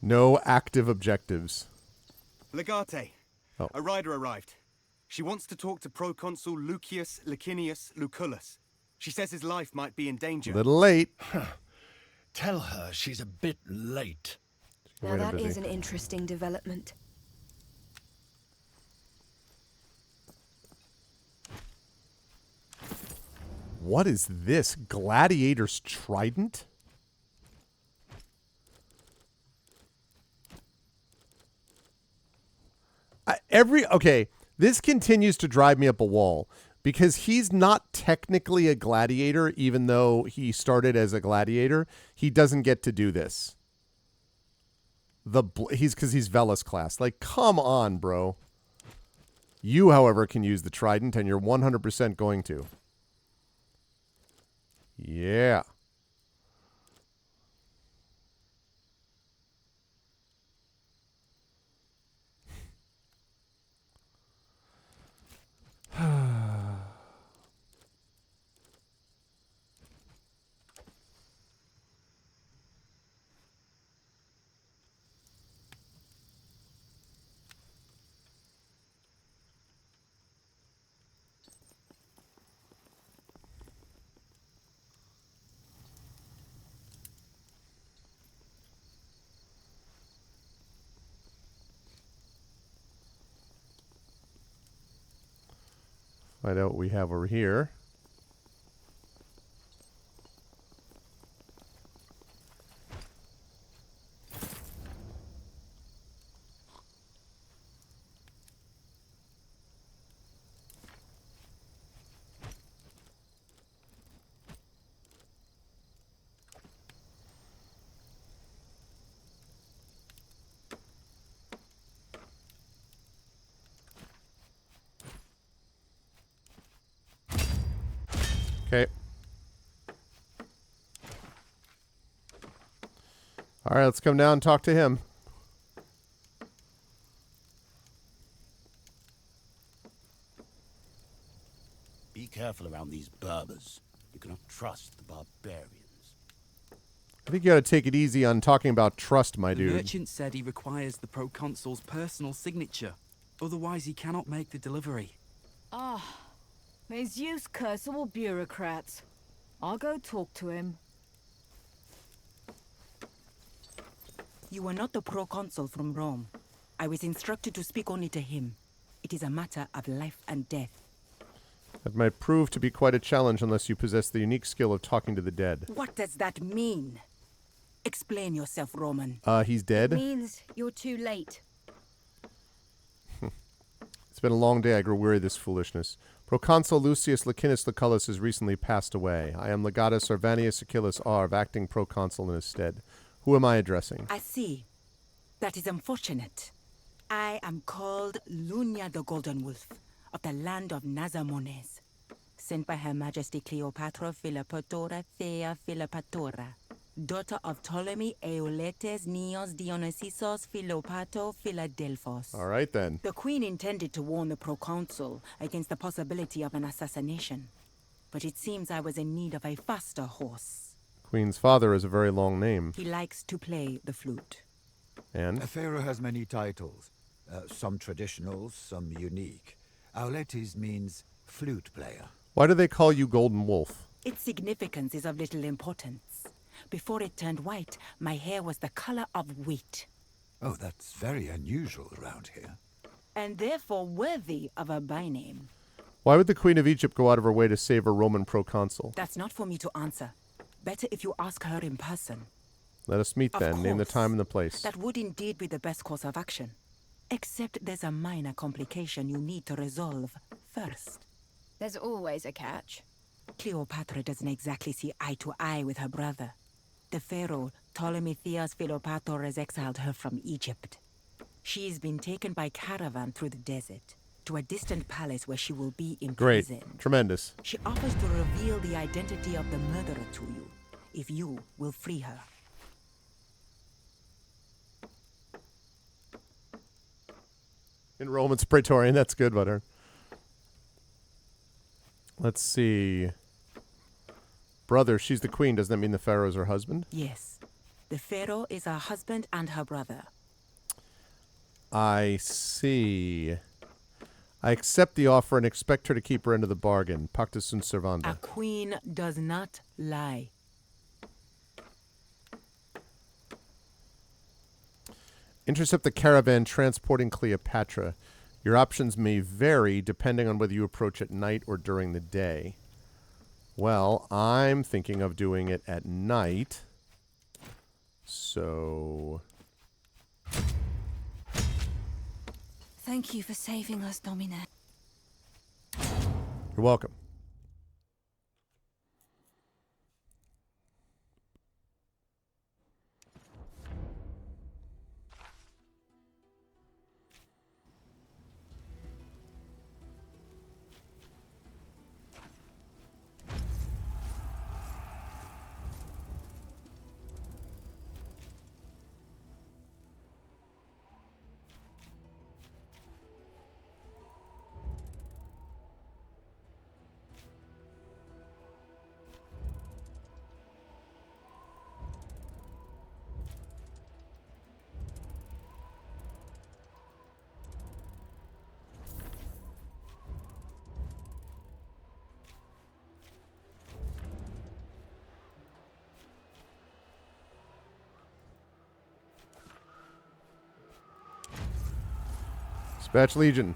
No active objectives. Legate. Oh. A rider arrived. She wants to talk to Proconsul Lucius Licinius Lucullus. She says his life might be in danger. Little late. Tell her she's a bit late. Now that is an interesting development. What is this? Gladiator's trident? Okay, this continues to drive me up a wall because he's not technically a gladiator, even though he started as a gladiator. He doesn't get to do this. Because he's Velis class. Like, come on, bro. You, however, can use the trident, and you're 100% going to. Yeah. Find out what we have over here. Okay. All right, let's come down and talk to him. Be careful around these Berbers. You cannot trust the barbarians. I think you gotta take it easy on talking about trust, my The dude. merchant said he requires the proconsul's personal signature. Otherwise, he cannot make the delivery. Ah, may Zeus curse all bureaucrats. I'll go talk to him. You are not the proconsul from Rome. I was instructed to speak only to him. It is a matter of life and death. That might prove to be quite a challenge unless you possess the unique skill of talking to the dead. What does that mean? Explain yourself, Roman. He's dead? It means you're too late. It's been a long day. I grew weary of this foolishness. Proconsul Lucius Licinius Lucullus has recently passed away. I am Legatus Arvanius Achilles Arv, acting proconsul in his stead. Who am I addressing? I see. That is unfortunate. I am called Lunia the Golden Wolf, of the land of Nazamones, sent by Her Majesty Cleopatra Philopatora Thea Philopatora, daughter of Ptolemy Euletes Neos Dionysios Philopato Philadelphos. All right, then. The queen intended to warn the proconsul against the possibility of an assassination, but it seems I was in need of a faster horse. Queen's father is a very long name. He likes to play the flute. And? A pharaoh has many titles, some traditional, some unique. Auletes means flute player. Why do they call you Golden Wolf? Its significance is of little importance. Before it turned white, my hair was the color of wheat. Oh, that's very unusual around here. And therefore worthy of a byname. Why would the Queen of Egypt go out of her way to save a Roman proconsul? That's not for me to answer. Better if you ask her in person. Let us meet Of then. Name the course. time and the place. That would indeed be the best course of action. Except there's a minor complication you need to resolve first. There's always a catch. Cleopatra doesn't exactly see eye to eye with her brother. The pharaoh, Ptolemy Theos Philopator, has exiled her from Egypt. She's been taken by caravan through the desert to a distant palace where she will be Great. imprisoned. Tremendous. She offers to reveal the identity of the murderer to you, if you will free her. In Roman's Praetorian, that's good, Butter. Let's see. Brother, she's the queen. Doesn't that mean the pharaoh's her husband? Yes. The pharaoh is her husband and her brother. I see. I accept the offer and expect her to keep her end of the bargain. Pacta sunt A servanda. queen does not lie. Intercept the caravan transporting Cleopatra. Your options may vary depending on whether you approach at night or during the day. Well, I'm thinking of doing it at night. So... Thank you for saving us, Domine. You're welcome. Dispatch Legion.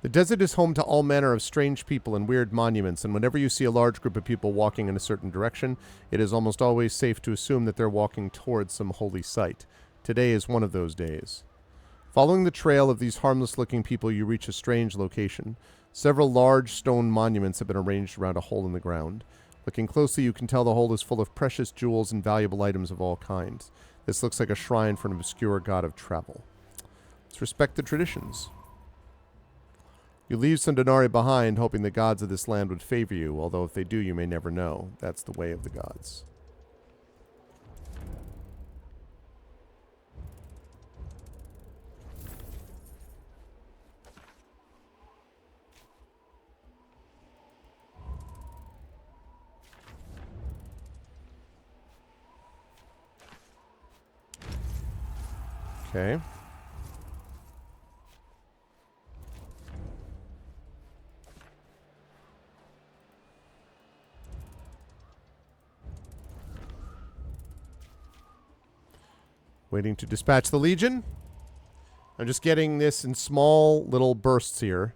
The desert is home to all manner of strange people and weird monuments, and whenever you see a large group of people walking in a certain direction, it is almost always safe to assume that they're walking towards some holy site. Today is one of those days. Following the trail of these harmless-looking people, you reach a strange location. Several large stone monuments have been arranged around a hole in the ground. Looking closely, you can tell the hole is full of precious jewels and valuable items of all kinds. This looks like a shrine for an obscure god of travel. Let's respect the traditions. You leave some denarii behind, hoping the gods of this land would favor you, although if they do, you may never know. That's the way of the gods. Okay. Waiting to dispatch the Legion. I'm just getting this in small little bursts here.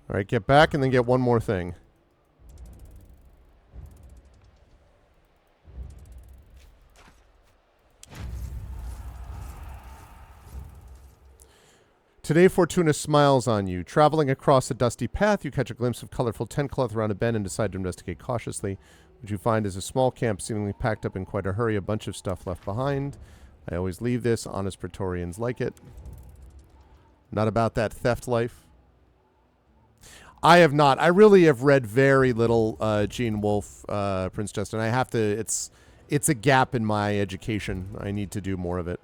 All right, get back and then get one more thing. Today, Fortuna smiles on you. Traveling across a dusty path, you catch a glimpse of colorful tent cloth around a bend and decide to investigate cautiously. What you find is a small camp seemingly packed up in quite a hurry, a bunch of stuff left behind. I always leave this. Honest Praetorians like it. Not about that theft life. I have not. I really have read very little Gene Wolfe, Prince Justin. I have to. It's a gap in my education. I need to do more of it.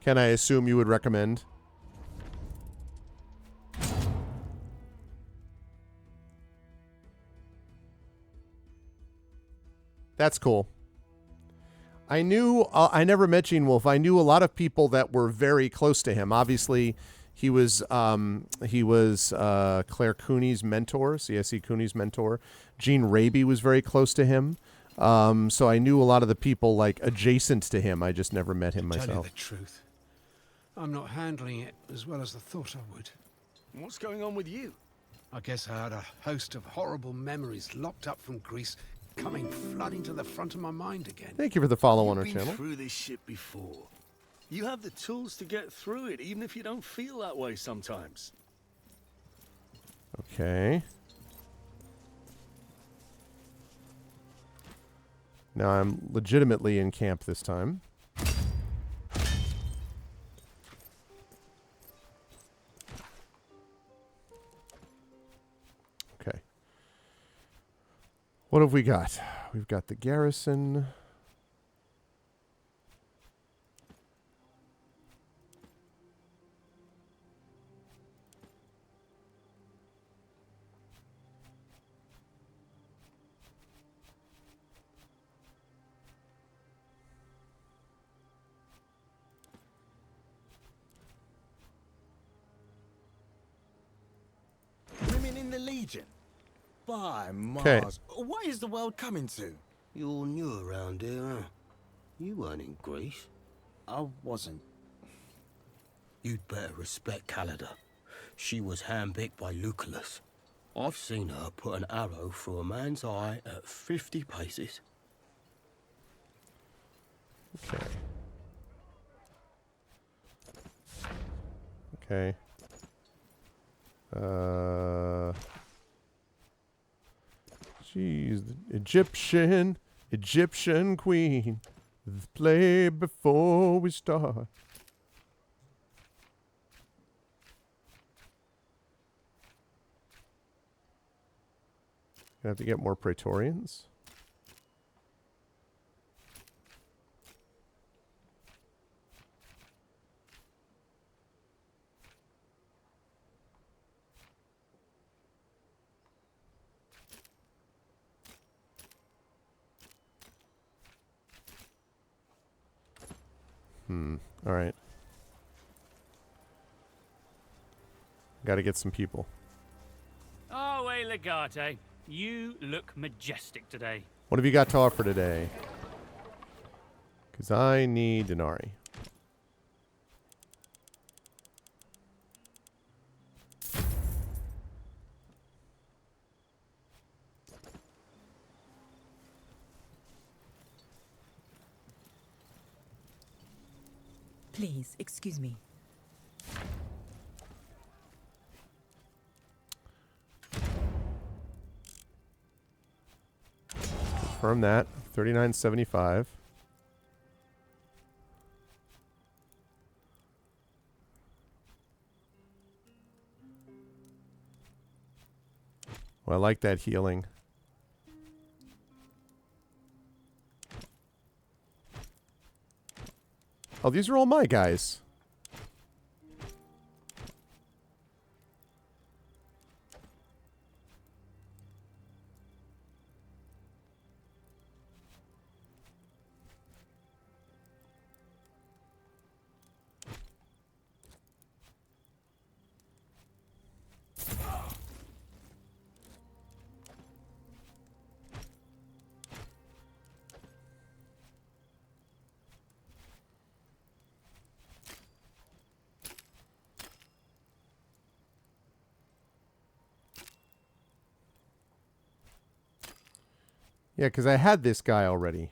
Can I assume you would recommend? That's cool. I knew, I never met Gene Wolfe. I knew a lot of people that were very close to him. Obviously, he was Claire Cooney's mentor, C.S.E. Cooney's mentor. Gene Raby was very close to him. So I knew a lot of the people like adjacent to him. I just never met him myself. Tell you the truth, I'm not handling it as well as I thought I would. What's going on with you? I guess I had a host of horrible memories locked up from Greece coming flooding to the front of my mind again. Thank you for the follow on our You've channel. been through this shit before. You have the tools to get through it, even if you don't feel that way sometimes. Okay. Now I'm legitimately in camp this time. Okay. What have we got? We've got the garrison. Women in the Legion? By Mars. 'Kay. What is the world coming to? You're new around here, huh? You weren't in Greece. I wasn't. You'd better respect Callida. She was handpicked by Lucullus. I've seen her put an arrow through a man's eye at 50 paces. Okay. Okay. She's the Egyptian queen. Let's play before we start. Gonna have to get more Praetorians. All right. Got to get some people. Oh, hey, Legate. You look majestic today. What have you got to offer today? Because I need denarii. Please, excuse me. Confirm that. 39.75. Well, I like that healing. Oh, these are all my guys. Yeah, because I had this guy already.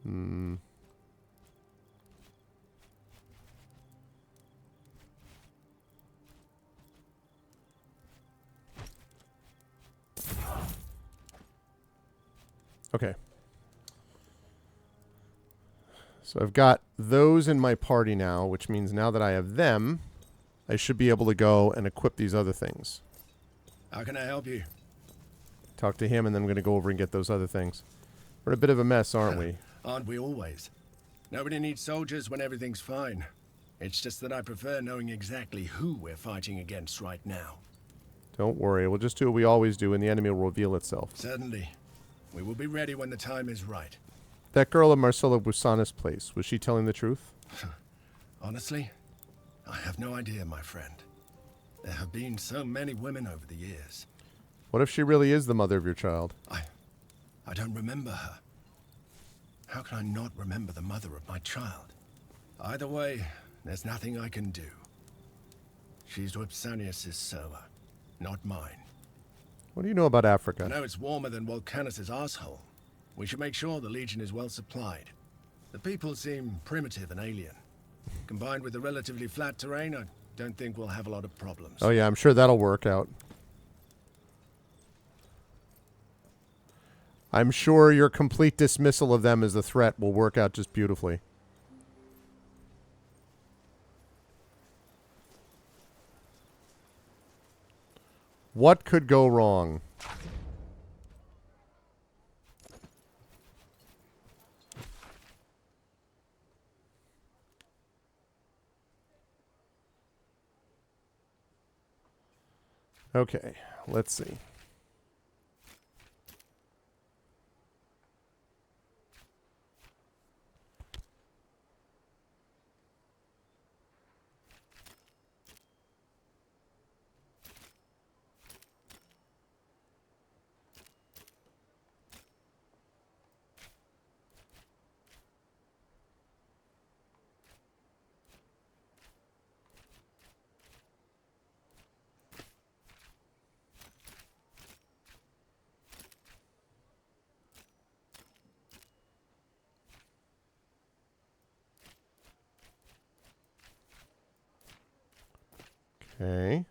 Hmm. Okay. So I've got those in my party now, which means now that I have them, I should be able to go and equip these other things. How can I help you? Talk to him, and then I'm going to go over and get those other things. We're in a bit of a mess, aren't we? Aren't we always? Nobody needs soldiers when everything's fine. It's just that I prefer knowing exactly who we're fighting against right now. Don't worry. We'll just do what we always do, and the enemy will reveal itself. Certainly. We will be ready when the time is right. That girl at Marcella Busana's place, was she telling the truth? Honestly, I have no idea, my friend. There have been so many women over the years. What if she really is the mother of your child? I don't remember her. How can I not remember the mother of my child? Either way, there's nothing I can do. She's Vipsanius' Soa, not mine. What do you know about Africa? I know it's warmer than Volcanus' asshole. We should make sure the Legion is well supplied. The people seem primitive and alien. Combined with the relatively flat terrain, I don't think we'll have a lot of problems. Oh yeah, I'm sure that'll work out. I'm sure your complete dismissal of them as a threat will work out just beautifully. What could go wrong? Okay, let's see. Okay.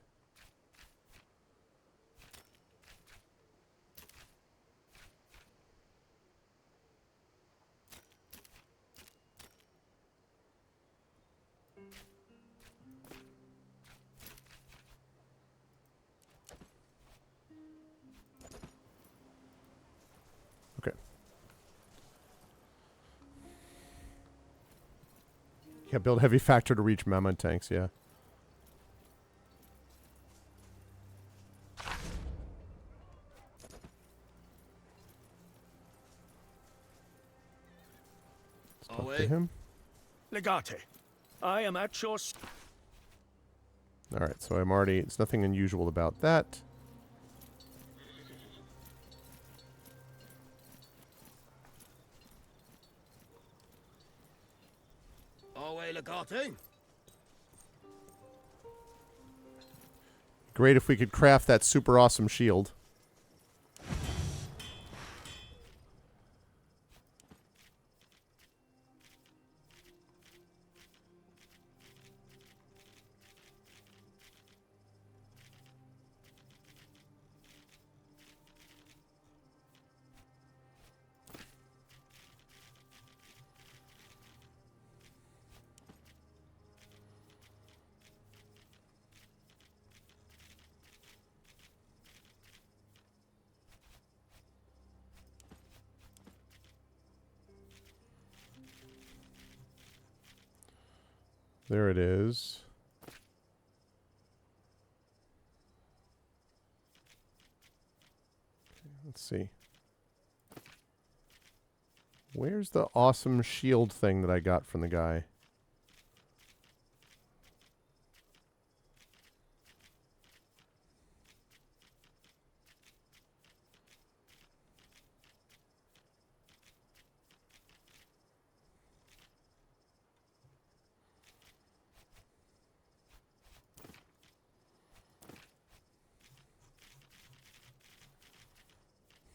Okay. Yeah, build heavy factor to reach mammoth tanks, yeah. Talk to him. Legate, I am at your... Alright, so I'm already... It's nothing unusual about that. Away, Legate. Great if we could craft that super awesome shield. There it is. Let's see. Where's the awesome shield thing that I got from the guy?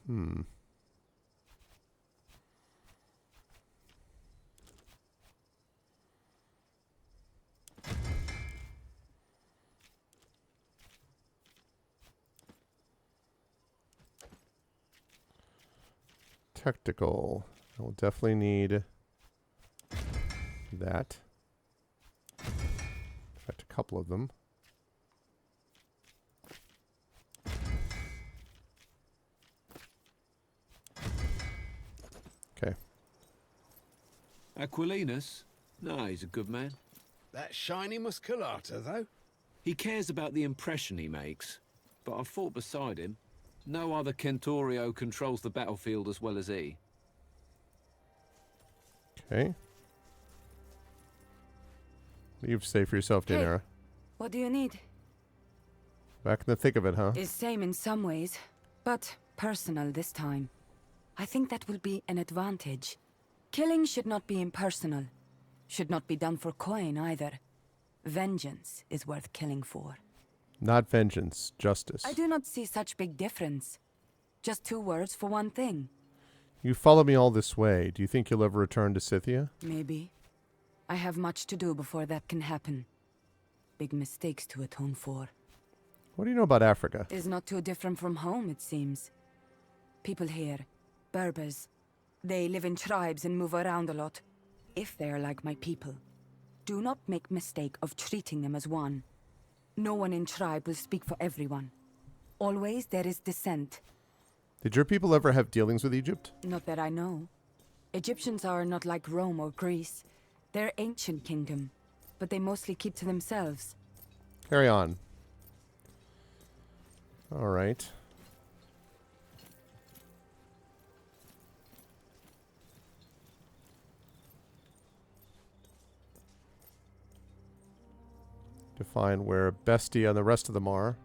Hmm. Tactical. I will definitely need that. In fact, a couple of them. Okay. Aquilinus? No, he's a good man. That shiny musculata, though? He cares about the impression he makes, but I've fought beside him. No other Centaurio controls the battlefield as well as he. Okay. You've saved for yourself, Hey. Daenerys. What do you need? Back in the thick of it, huh? Is same in some ways, but personal this time. I think that will be an advantage. Killing should not be impersonal. Should not be done for coin either. Vengeance is worth killing for. Not vengeance, justice. I do not see such big difference. Just 2 words for one thing. You follow me all this way. Do you think you'll ever return to Scythia? Maybe. I have much to do before that can happen. Big mistakes to atone for. What do you know about Africa? Is not too different from home, it seems. People here, Berbers, they live in tribes and move around a lot. If they are like my people, do not make mistake of treating them as one. No one in tribe will speak for everyone. Always there is dissent. Did your people ever have dealings with Egypt? Not that I know. Egyptians are not like Rome or Greece. They're ancient kingdom, but they mostly keep to themselves. Carry on. All right. To find where Bestia and the rest of them are.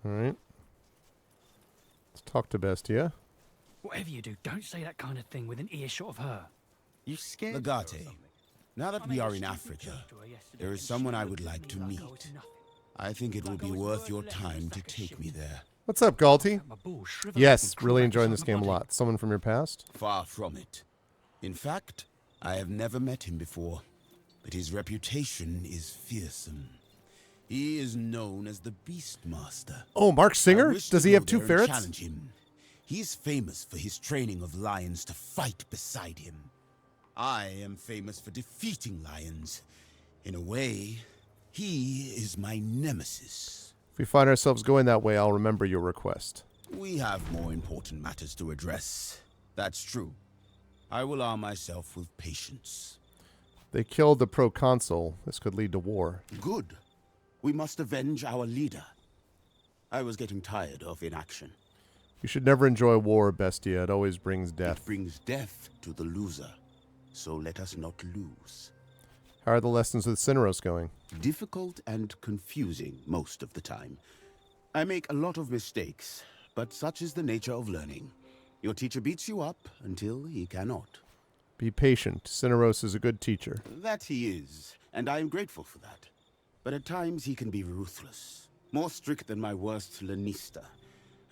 All right. Let's talk to Bestia. Whatever you do, don't say that kind of thing within earshot of her. You scared? Legate, now that we are in Africa, there is someone I would like to meet. I think it will be worth your time to take me there. What's up, Galti? Yes, really enjoying this game a lot. Someone from your past? Far from it. In fact, I have never met him before, but his reputation is fearsome. He is known as the Beastmaster. Oh, Mark Singer? Does he have 2 ferrets? Challenge him. He's famous for his training of lions to fight beside him. I am famous for defeating lions. In a way, he is my nemesis. If we find ourselves going that way, I'll remember your request. We have more important matters to address. That's true. I will arm myself with patience. They killed the proconsul. This could lead to war. Good. We must avenge our leader. I was getting tired of inaction. You should never enjoy war, Bestia. It always brings death. It brings death to the loser. So let us not lose. How are the lessons with Cineros going? Difficult and confusing most of the time. I make a lot of mistakes, but such is the nature of learning. Your teacher beats you up until he cannot. Be patient. Cineros is a good teacher. That he is, and I am grateful for that. But at times he can be ruthless. More strict than my worst Lanista.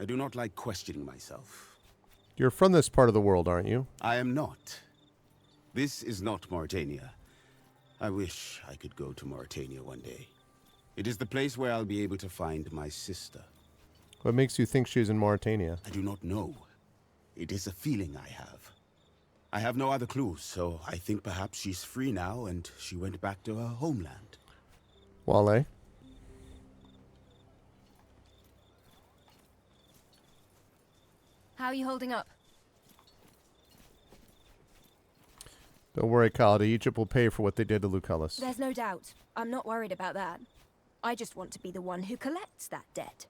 I do not like questioning myself. You're from this part of the world, aren't you? I am not. This is not Mauritania. I wish I could go to Mauritania one day. It is the place where I'll be able to find my sister. What makes you think she's in Mauritania? I do not know. It is a feeling I have. I have no other clues, so I think perhaps she's free now and she went back to her homeland. Wale? how are you holding up? Don't worry, Khalid. Egypt will pay for what they did to Lucullus. There's no doubt. I'm not worried about that. I just want to be the one who collects that debt.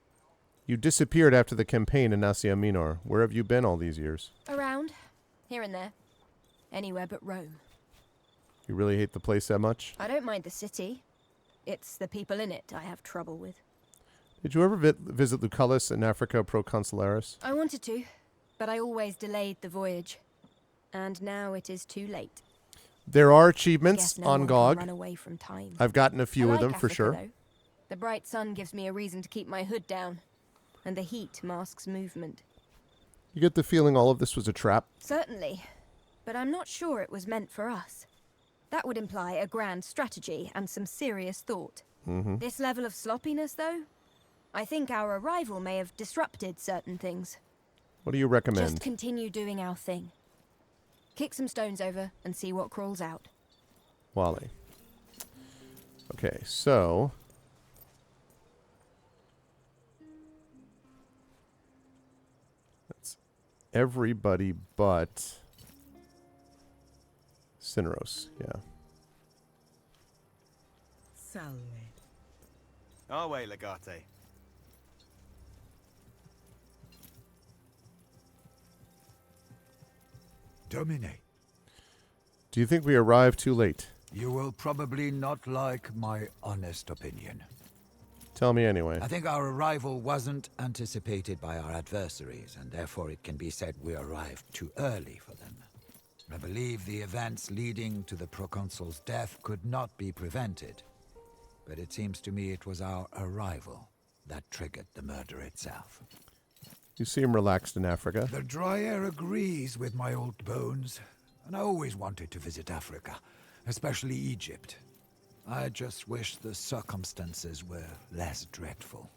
You disappeared after the campaign in Asia Minor. Where have you been all these years? Around. Here and there. Anywhere but Rome. You really hate the place that much? I don't mind the city. It's the people in it I have trouble with. Did you ever visit Lucullus in Africa Proconsularis? I wanted to, but I always delayed the voyage. And now it is too late. There are achievements Guess no on one GOG. can run away from time. I've gotten a few I of them like for Africa, sure. though. The bright sun gives me a reason to keep my hood down, and the heat masks movement. You get the feeling all of this was a trap? Certainly, but I'm not sure it was meant for us. That would imply a grand strategy and some serious thought. Mm-hmm. This level of sloppiness, though, I think our arrival may have disrupted certain things. What do you recommend? Just continue doing our thing. Kick some stones over and see what crawls out. Wally. Okay, so... that's everybody but... Cineros, yeah. Salve. Our way, Legate. Domine, Do you think we arrived too late? you will probably not like my honest opinion. Tell me anyway. I think our arrival wasn't anticipated by our adversaries, and therefore it can be said we arrived too early for them. I believe the events leading to the proconsul's death could not be prevented, but it seems to me it was our arrival that triggered the murder itself. You seem relaxed in Africa. The dry air agrees with my old bones, and I always wanted to visit Africa, especially Egypt. I just wish the circumstances were less dreadful.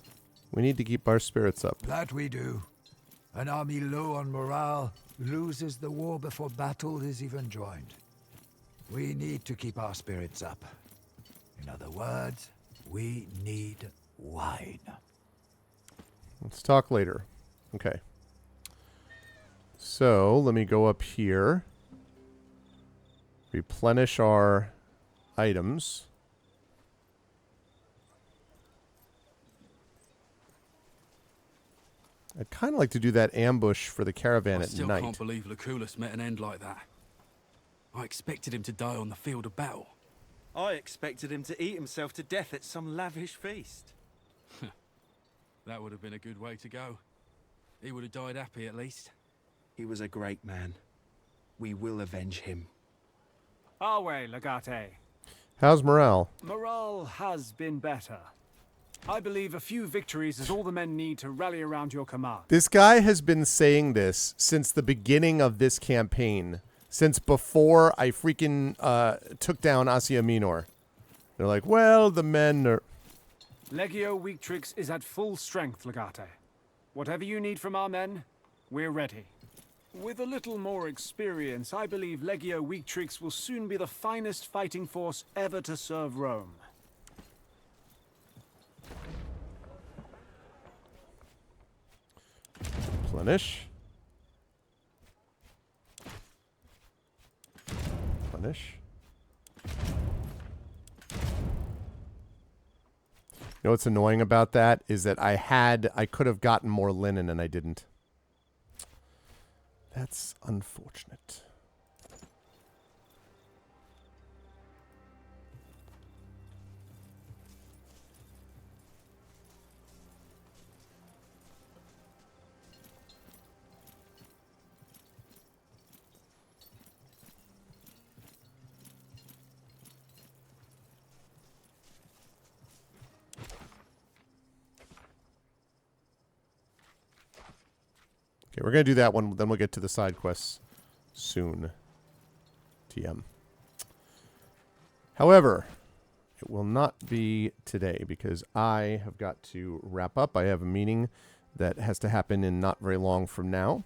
We need to keep our spirits up. That we do. An army low on morale loses the war before battle is even joined. We need to keep our spirits up. In other words, we need wine. Let's talk later. Okay. So, let me go up here. Replenish our items. I'd kind of like to do that ambush for the caravan I at still night. can't believe Lucullus met an end like that. I expected him to die on the field of battle. I expected him to eat himself to death at some lavish feast. That would have been a good way to go. He would have died happy at least. He was a great man. We will avenge him. Our way, Legate. How's morale? Morale has been better. I believe a few victories is all the men need to rally around your command. This guy has been saying this since the beginning of this campaign. Since before I freaking took down Asia Minor. They're like, well, the men are... Legio Weaktrix is at full strength, Legate. Whatever you need from our men, we're ready. With a little more experience, I believe Legio Weaktrix will soon be the finest fighting force ever to serve Rome. Replenish. Replenish. You know what's annoying about that is that I could have gotten more linen and I didn't. That's unfortunate. Okay, we're going to do that one, then we'll get to the side quests soon. TM. However, it will not be today because I have got to wrap up. I have a meeting that has to happen in not very long from now.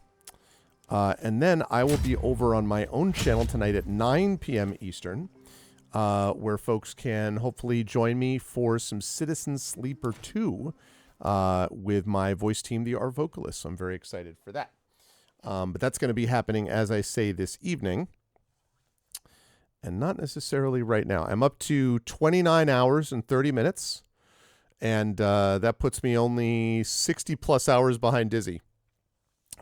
And then I will be over on my own channel tonight at 9 p.m. Eastern, where folks can hopefully join me for some Citizen Sleeper 2 with my voice team, the Our Vocalists. So I'm very excited for that. But that's going to be happening, as I say, this evening. And not necessarily right now. I'm up to 29 hours and 30 minutes. And that puts me only 60 plus hours behind Dizzy.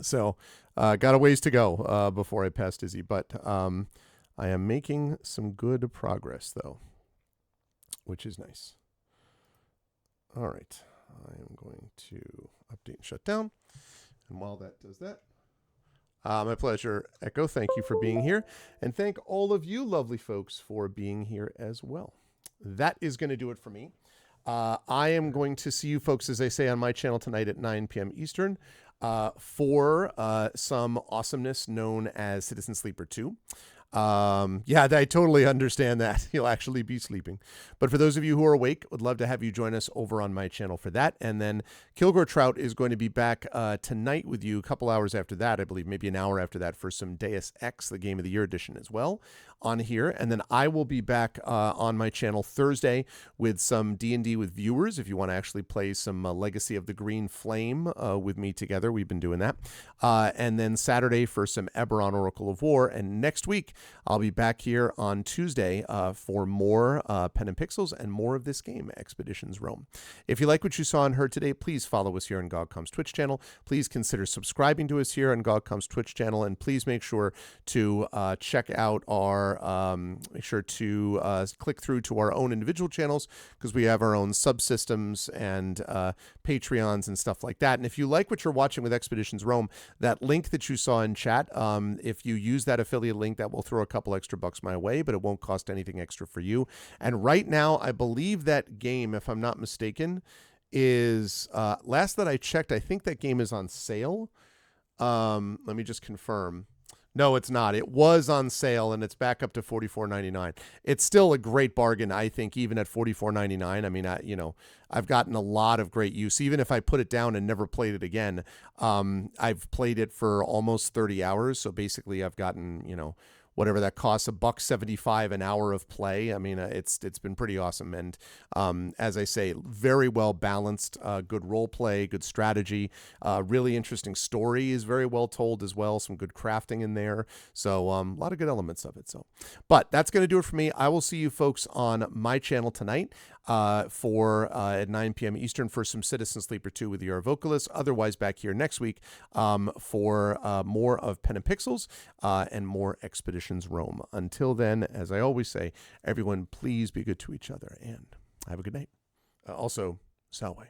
So got a ways to go before I pass Dizzy. But I am making some good progress, though, which is nice. All right. I am going to update and shut down. And while that does that, my pleasure, Echo. Thank you for being here. And thank all of you lovely folks for being here as well. That is going to do it for me. I am going to see you folks, as I say, on my channel tonight at 9 p.m. Eastern for some awesomeness known as Citizen Sleeper 2. Yeah, I totally understand that. You'll actually be sleeping. But for those of you who are awake, would love to have you join us over on my channel for that. And then Kilgore Trout is going to be back tonight with you a couple hours after that, I believe, maybe an hour after that, for some Deus Ex, the Game of the Year edition as well on here. And then I will be back on my channel Thursday with some D&D with viewers. If you want to actually play some Legacy of the Green Flame with me together, we've been doing that. And then Saturday for some Eberron Oracle of War. And next week, I'll be back here on Tuesday for more Pen and Pixels and more of this game, Expeditions Rome. If you like what you saw and heard today, please follow us here on GogComm's Twitch channel. Please consider subscribing to us here on GogComm's Twitch channel, and please make sure to check out our click through to our own individual channels, because we have our own subsystems and Patreons and stuff like that. And if you like what you're watching with Expeditions Rome, that link that you saw in chat, if you use that affiliate link, that will throw a couple extra bucks my way, but it won't cost anything extra for you. And right now, I believe that game, if I'm not mistaken, is last that I checked, I think that game is on sale. Let me just confirm. No, it's not. It was on sale, and it's back up to $44.99. It's still a great bargain, I think, even at $44.99. I mean, I've gotten a lot of great use. Even if I put it down and never played it again, I've played it for almost 30 hours. So basically, I've gotten, whatever that costs, $1.75 an hour of play. I mean, it's been pretty awesome. And as I say, very well balanced, good role play, good strategy, really interesting story is very well told as well. Some good crafting in there. So a lot of good elements of it. So, but that's going to do it for me. I will see you folks on my channel tonight at 9 p.m. Eastern for some Citizen Sleeper 2 with your vocalist. Otherwise, back here next week for more of Pen and Pixels and more Expeditions Rome. Until then, as I always say, everyone, please be good to each other and have a good night. Also, Salve.